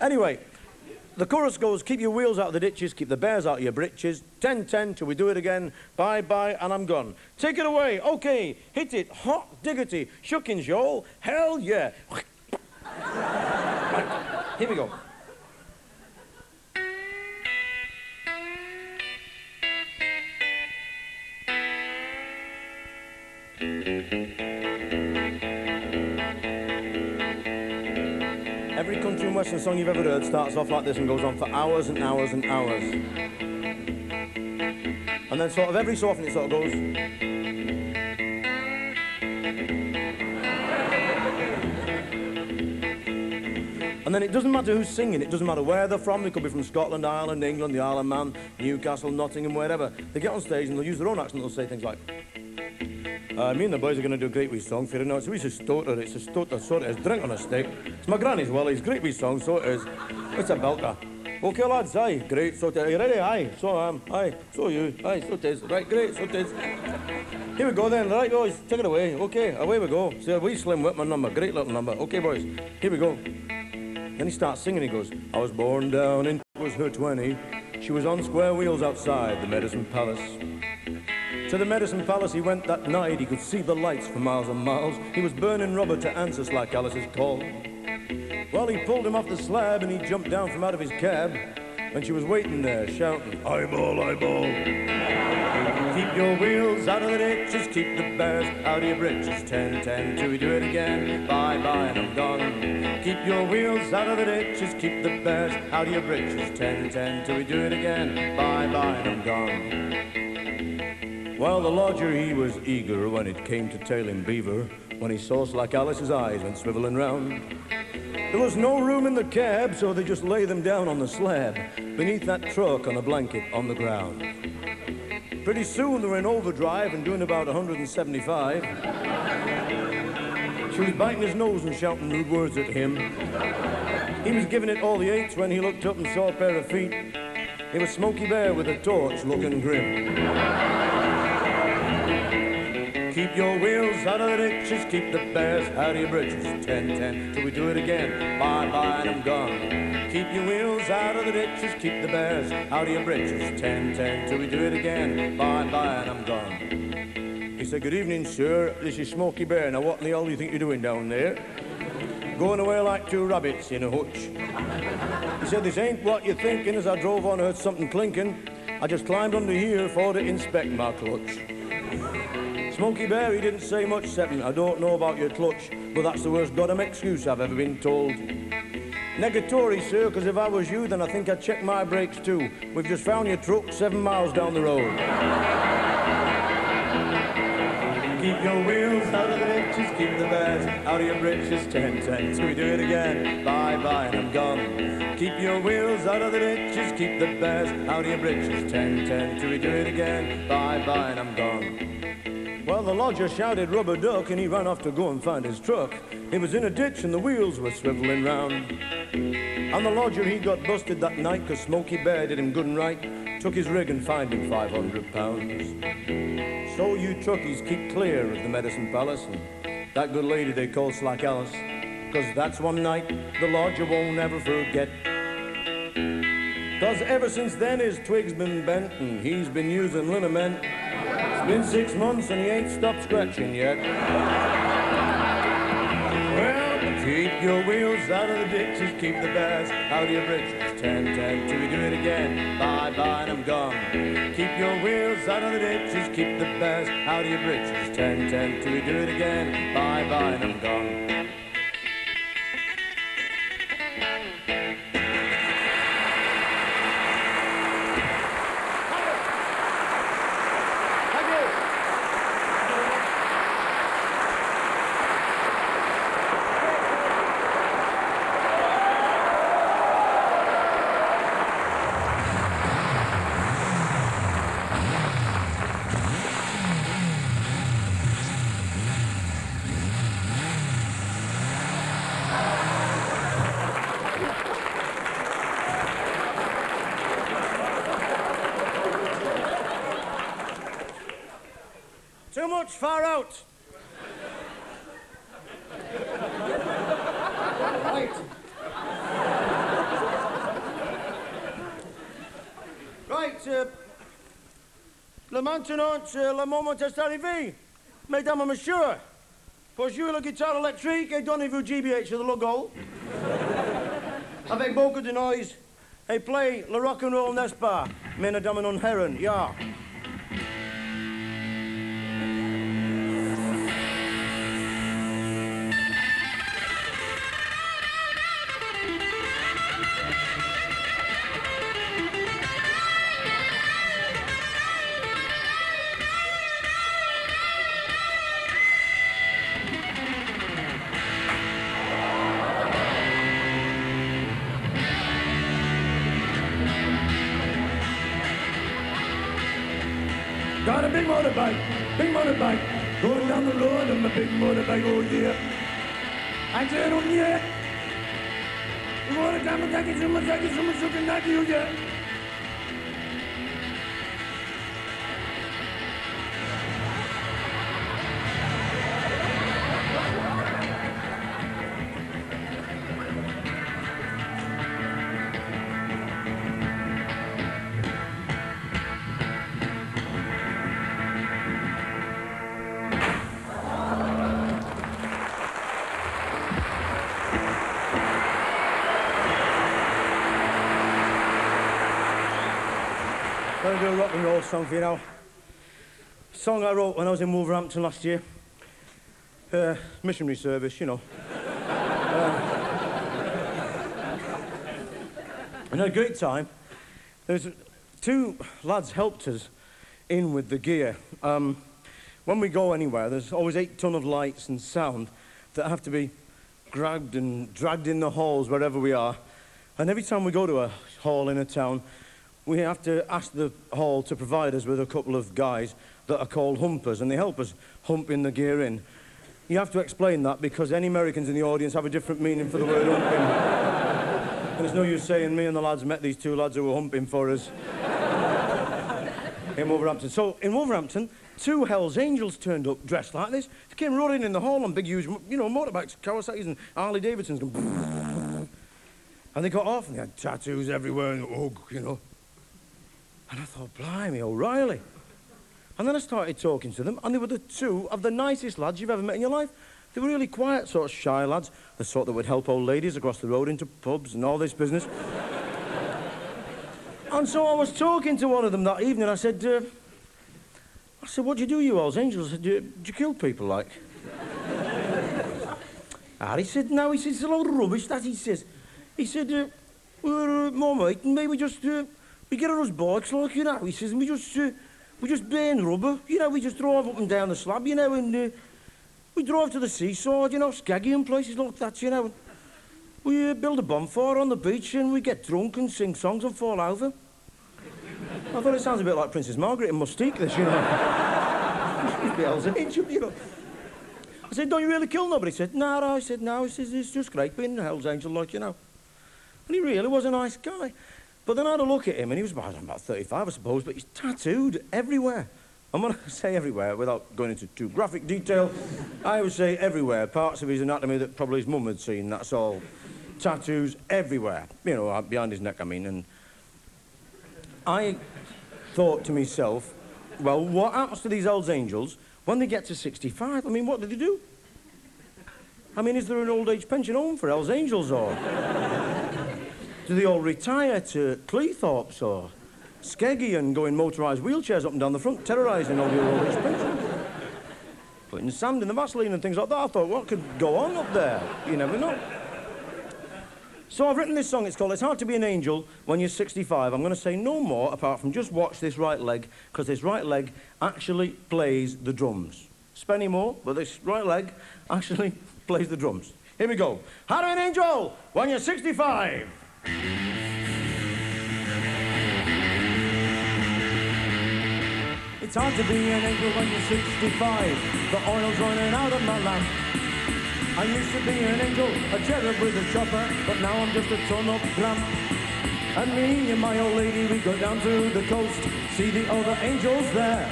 Anyway, the chorus goes, keep your wheels out of the ditches, keep the bears out of your britches, 10-10 till we do it again, bye-bye and I'm gone. Take it away, okay, hit it, hot diggity, shookins y'all, hell yeah. Right, here we go. Every country and western song you've ever heard starts off like this and goes on for hours and hours and hours. And then sort of every so often it sort of goes... And then it doesn't matter who's singing, it doesn't matter where they're from. They could be from Scotland, Ireland, England, the Isle of Man, Newcastle, Nottingham, wherever. They get on stage and they'll use their own accent, they'll say things like... me and the boys are going to do a great wee song for you. No, it's a wee stoter, it's a stoter, so it is. Drink on a stick. It's my granny's Willie's great wee song, so it is. It's a belter. OK, lads, aye, great, so are you ready? Aye, so I am, aye, so you, aye, so it is. Right, great, so it is. Here we go then, right, boys, take it away. OK, away we go. See a wee Slim Whitman number, great little number. OK, boys, here we go. Then he starts singing, he goes, I was born down in, was her 20. She was on square wheels outside the Medicine Palace. To the Medicine Palace he went that night, he could see the lights for miles and miles. He was burning rubber to answer Slack Alice's call. Well, he pulled him off the slab and he jumped down from out of his cab. And she was waiting there, shouting, eyeball, eyeball. Keep your wheels out of the ditches, keep the bears out of your britches. 10, 10, till we do it again, bye, bye, and I'm gone. Keep your wheels out of the ditches, keep the bears out of your britches. 10, 10, till we do it again, bye, bye, and I'm gone. Well, the lodger, he was eager when it came to tailing beaver, when he saw Slack Alice's eyes went swiveling round. There was no room in the cab, so they just lay them down on the slab, beneath that truck on a blanket on the ground. Pretty soon they were in overdrive and doing about 175. She was biting his nose and shouting rude words at him. He was giving it all the eights when he looked up and saw a pair of feet. It was Smokey Bear with a torch looking grim. Keep your wheels out of the ditches, keep the bears out of your britches. 10, 10, till we do it again, bye, bye, and I'm gone. Keep your wheels out of the ditches, keep the bears out of your britches. 10, 10, till we do it again, bye, bye, and I'm gone. He said, good evening, sir, this is Smokey Bear. Now what in the hell do you think you're doing down there? Going away like two rabbits in a hutch. He said, this ain't what you're thinking. As I drove on, I heard something clinking. I just climbed under here for to inspect my clutch. Smokey Bear, he didn't say much, except, I don't know about your clutch, but that's the worst goddamn excuse I've ever been told. Negatory, sir, because if I was you, then I think I'd check my brakes too. We've just found your truck 7 miles down the road. Keep your wheels out of the ditches, keep the bears out of your britches. 10, 10, till we do it again, bye, bye, and I'm gone. Keep your wheels out of the ditches, keep the bears out of your britches. 10, 10, till we do it again, bye, bye, and I'm gone. Well, the lodger shouted rubber duck and he ran off to go and find his truck. It was in a ditch and the wheels were swiveling round. And the lodger, he got busted that night because Smokey Bear did him good and right, took his rig and fined him £500. So you truckies keep clear of the Medicine Palace and that good lady they call Slack Alice, because that's one night the lodger won't ever forget. Because ever since then his twig's been bent and he's been using liniment. It's been 6 months and he ain't stopped scratching yet. Well, keep your wheels out of the ditches, keep the bears out of your britches. 10, 10, till we do it again, bye, bye, and I'm gone. Keep your wheels out of the ditches, keep the bears out of your britches. 10, 10, till we do it again, bye, bye, and I'm gone. Too much far out. Right. Right, le maintenant, le moment est arrivé. Mesdames et messieurs, pour jouer la guitare électrique et donnez-vous GBH sur le logo. Avec beaucoup de noise, et play le rock and roll, n'est-ce pas? Mesdames et herren, ja. Got a big motorbike, going down the road on my big motorbike, oh yeah. I said, oh yeah, I'm going to do a rock and roll song for you now. Song I wrote when I was in Wolverhampton last year. Missionary service, you know. And had a great time. There's two lads helped us in with the gear. When we go anywhere, there's always 8 ton of lights and sound that have to be grabbed and dragged in the halls wherever we are. And every time we go to a hall in a town, we have to ask the hall to provide us with a couple of guys that are called humpers, and they help us hump in the gear in. You have to explain that because any Americans in the audience have a different meaning for the word humping. And there's no use saying me and the lads met these 2 lads who were humping for us in Wolverhampton. So in Wolverhampton, 2 Hells Angels turned up dressed like this. They came running in the hall on big, huge, you know, motorbikes, Kawasaki's and Harley Davidsons. And they got off and they had tattoos everywhere and hug, you know. And I thought, blimey, O'Reilly. And then I started talking to them, and they were the 2 of the nicest lads you've ever met in your life. They were really quiet, sort of shy lads, the sort that would help old ladies across the road into pubs and all this business. And so I was talking to one of them that evening. I said, what do you do, you Hells Angels? I said, do you kill people, like? And he said, no, he said, it's a load of rubbish, that he says. He said, we're more mate, and maybe just... we get on us bikes, like, you know, he says, and we just burn rubber, you know, we just drive up and down the slab, you know, and we drive to the seaside, you know, Skaggy and places like that, you know, and we build a bonfire on the beach and we get drunk and sing songs and fall over. I thought it sounds a bit like Princess Margaret and Mustique, this, you know. The Hells Angel, you know. I said, don't you really kill nobody? He said, no, I said, no, he says, it's just great being a Hells Angel, like, you know. And he really was a nice guy. But then I had a look at him, and he was about 35, I suppose, but he's tattooed everywhere. And when I say everywhere, without going into too graphic detail, I would say everywhere. Parts of his anatomy that probably his mum had seen, that's all. Tattoos everywhere. You know, behind his neck, I mean. And I thought to myself, well, what happens to these Hells Angels when they get to 65? I mean, what do they do? I mean, is there an old age pension home for Hells Angels, or... do they all retire to Cleethorpes or Skeggy and go in motorised wheelchairs up and down the front, terrorising all the old age pensions? Putting sand in the Vaseline and things like that. I thought, what could go on up there? You never know. So I've written this song. It's called It's Hard to Be an Angel When You're 65. I'm going to say no more apart from just watch this right leg, because this right leg actually plays the drums. Spend any more, but this right leg actually plays the drums. Here we go. How to be an angel when you're 65. It's hard to be an angel when you're 65. The oil's running out of my lamp. I used to be an angel, a cherub with a chopper, but now I'm just a ton-up glamp. And me and my old lady, we go down to the coast, see the other angels there.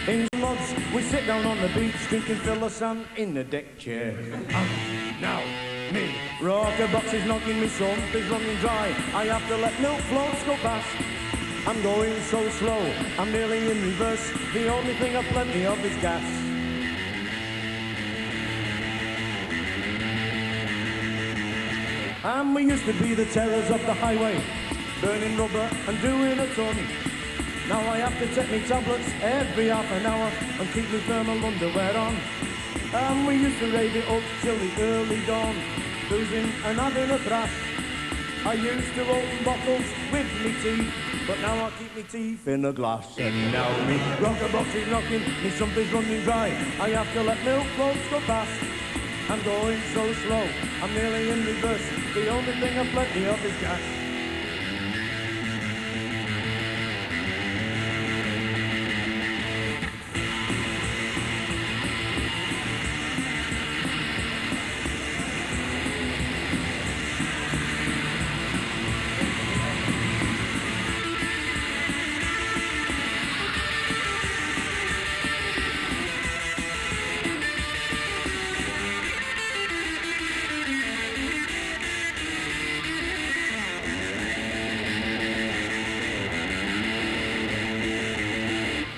In mods, we sit down on the beach, drinking Phyllis Sand in the deck chair. Now, me. Rocker box is knocking me, sump is running dry. I have to let milk floats go past. I'm going so slow, I'm nearly in reverse. The only thing I've plenty of is gas. And we used to be the terrors of the highway, burning rubber and doing a ton. Now I have to take me tablets every half an hour and keep me thermal underwear on. And we used to rave it up till the early dawn, boozing and having a thrash. I used to open bottles with me teeth, but now I keep me teeth in a glass. And now me rocker box is knocking, me something's running dry. I have to let milk floats go past. I'm going so slow, I'm nearly in reverse. The only thing I've plenty of is gas.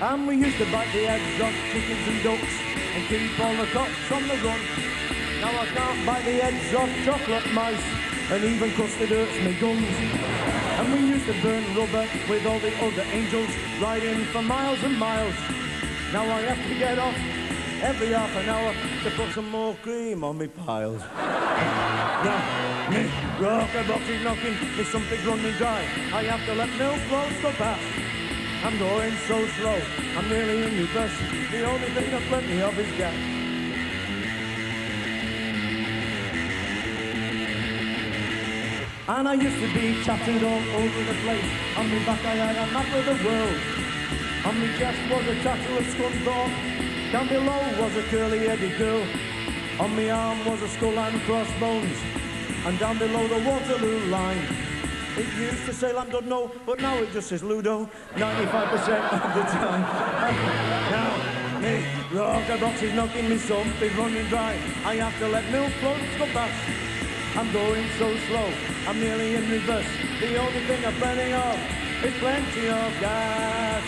And we used to bite the heads off chickens and ducks and keep all the cocks on the run. Now I can't bite the heads off chocolate mice, and even custard hurts me gums. And we used to burn rubber with all the other angels riding for miles and miles. Now I have to get off every half an hour to put some more cream on me piles. Now, me rocker box is knocking, me something running dry. I have to let milk flows go past. I'm going so slow, I'm nearly in reverse. The only thing I've plenty of is gas. And I used to be tattooed all over the place. On my back I had a map of the world. On my chest was a tattoo of Scunthorpe. Down below was a curly-headed girl. On my arm was a skull and crossbones. And down below the Waterloo line, it used to say Llandudno, but now it just says Ludo 95% of the time. Now, me rocker box is knocking me something running dry. I have to let milk floats go past. I'm going so slow, I'm nearly in reverse. The only thing I'm planning of is plenty of gas.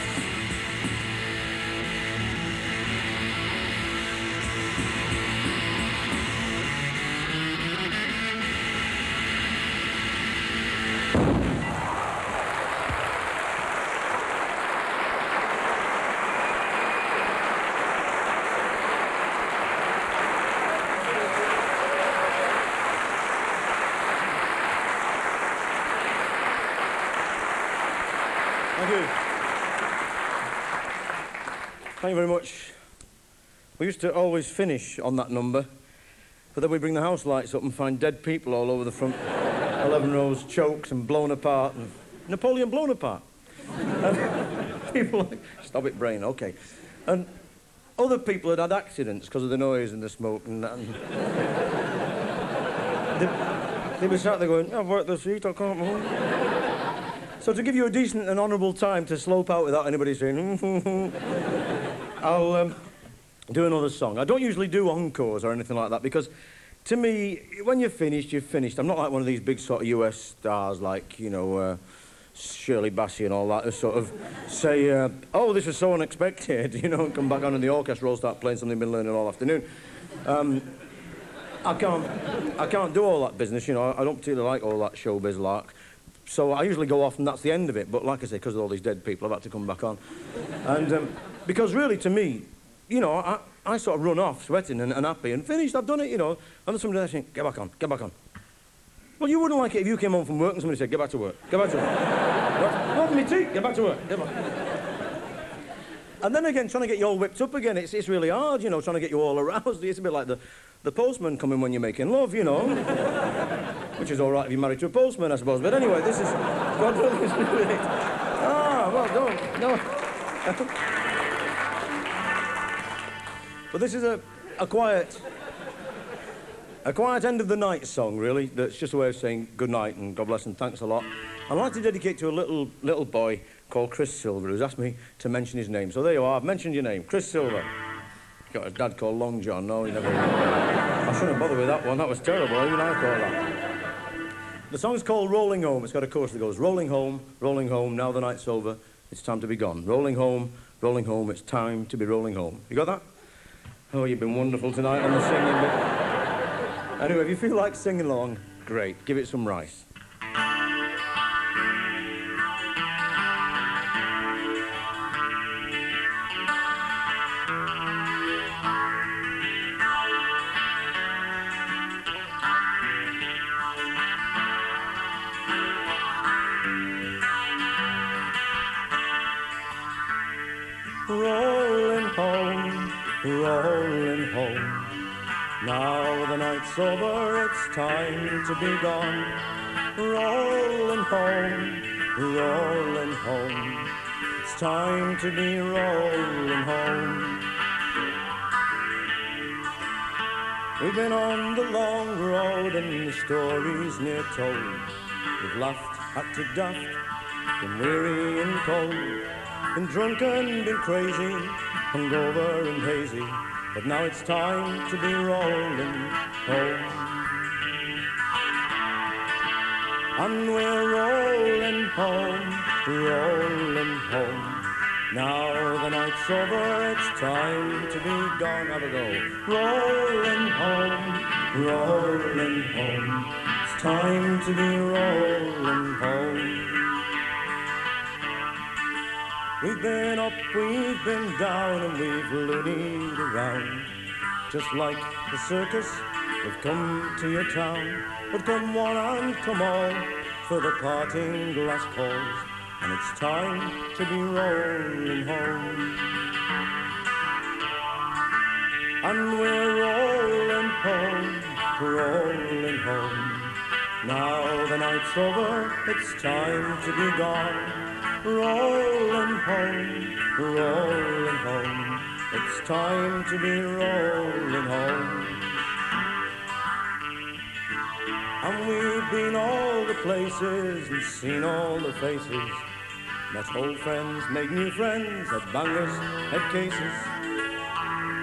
Thank you. Thank you very much. We used to always finish on that number, but then we bring the house lights up and find dead people all over the front 11 rows, chokes and blown apart, and Napoleon blown apart. And people like, stop it, brain, OK. And other people had had accidents because of the noise and the smoke and that. And they were sat there going, I've worked the seat, I can't move. So to give you a decent and honourable time to slope out without anybody saying, I'll do another song. I don't usually do encores or anything like that because, to me, when you're finished, you're finished. I'm not like one of these big sort of US stars like, you know, Shirley Bassey and all that, who sort of say, oh, this was so unexpected, you know, and come back on and the orchestra will start playing something they've been learning all afternoon. I can't do all that business, you know. I don't particularly like all that showbiz lark. So I usually go off and that's the end of it. But like I say, because of all these dead people, I've had to come back on. And because really, to me, you know, I sort of run off sweating and happy and finished, I've done it, you know. And then somebody else saying, get back on, get back on. Well, you wouldn't like it if you came home from work and somebody said, get back to work, get back to work. Not me tea, get back to work, get back. And then again, trying to get you all whipped up again, it's really hard, you know, trying to get you all aroused. It's a bit like the postman coming when you're making love, you know. Which is all right if you're married to a postman, I suppose. But anyway, this is... God willing, to do with it. Ah, well, don't. No. But this is a quiet end of the night song, really. That's just a way of saying good night and God bless and thanks a lot. I'd like to dedicate to a little boy called Chris Silver, who's asked me to mention his name. So there you are, I've mentioned your name, Chris Silver. Got a dad called Long John. No, he never... I shouldn't have bothered with that one. That was terrible. Even I thought that. The song's called Rolling Home. It's got a chorus that goes, rolling home, now the night's over, it's time to be gone. Rolling home, it's time to be rolling home. You got that? Oh, you've been wonderful tonight on the singing bit. Anyway, if you feel like singing along, great. Give it some rice. Rolling home, now the night's over, it's time to be gone. Rolling home, it's time to be rolling home. We've been on the long road and the stories near told. We've laughed, acted daft, been weary and cold, been drunken, been crazy, hungover and hazy, but now it's time to be rolling home. And we're rolling home, Now the night's over, it's time to be gone. Have a go. Rolling home, rolling home. It's time to be rolling home. We've been up, we've been down, and we've loonied around. Just like the circus, we've come to your town. But come one and come all, for the parting glass calls, and it's time to be rolling home. And we're rolling home, rolling home. Now the night's over, it's time to be gone. Rolling home, rolling home. It's time to be rolling home. And we've been all the places and seen all the faces. Met old friends, made new friends, had bangers, had cases.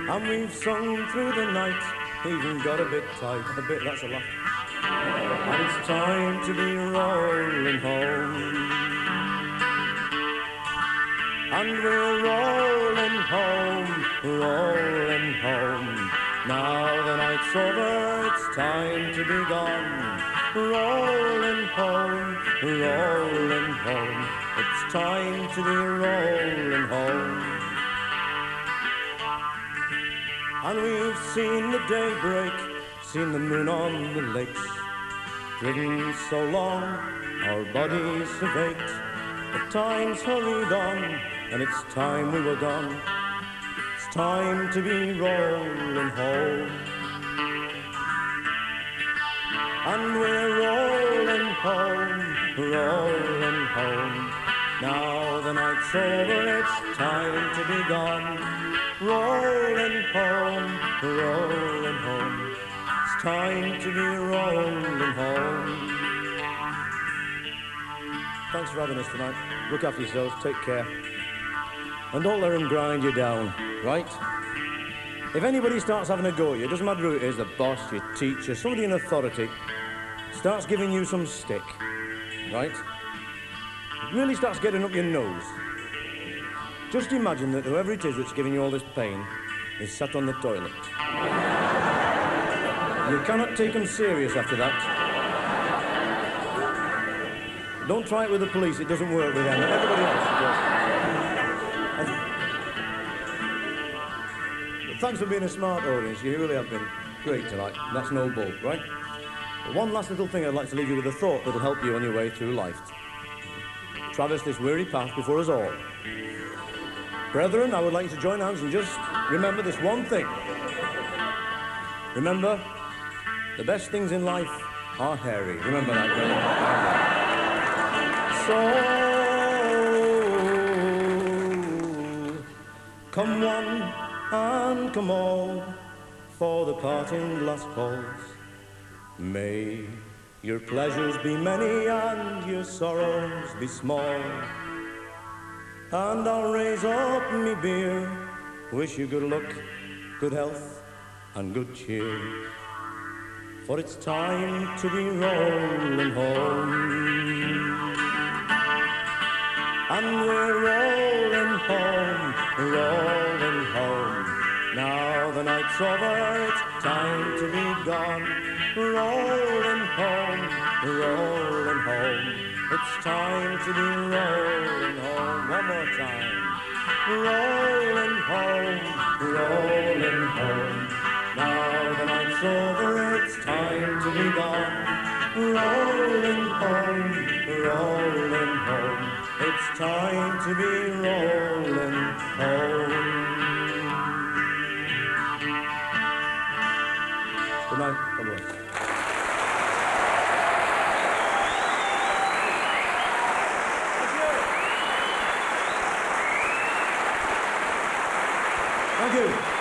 And we've sung through the night, even got a bit tight, a bit, that's a laugh. And it's time to be rolling home. And we're rolling home, rolling home. Now the night's over, it's time to be gone. Rolling home, rolling home. It's time to be rolling home. And we've seen the day break, seen the moon on the lakes. Driven so long, our bodies have ached. But time's hurried on, and it's time we were gone. It's time to be rolling home. And we're rolling home, rolling home. Now the night's over, it's time to be gone. Rolling home, rolling home. It's time to be rolling home. Thanks for having us tonight. Look after yourselves, take care. And don't let them grind you down, right? If anybody starts having a go at you, it doesn't matter who it is, the boss, your teacher, somebody in authority, starts giving you some stick, right? It really starts getting up your nose. Just imagine that whoever it is that's giving you all this pain is sat on the toilet. You cannot take them serious after that. Don't try it with the police, it doesn't work with them. Everybody else does. But thanks for being a smart audience, you really have been great tonight. That's no bull, right? But one last little thing I'd like to leave you with, a thought that'll help you on your way through life. Traverse this weary path before us all. Brethren, I would like you to join hands and just remember this one thing. Remember, the best things in life are hairy. Remember that, brethren. So, come one and come all, for the parting glass calls. May your pleasures be many and your sorrows be small. And I'll raise up me beer, wish you good luck, good health and good cheer. For it's time to be rolling home. And we're rolling home, rolling home. Now the night's over, it's time to be gone. Rolling home, rolling home. It's time to be rolling home. One more time. Rolling home, rolling home. Now the night's over, it's time to be gone. Rolling home, rolling home. It's time to be rolling home. Good night. God bless. Thank you.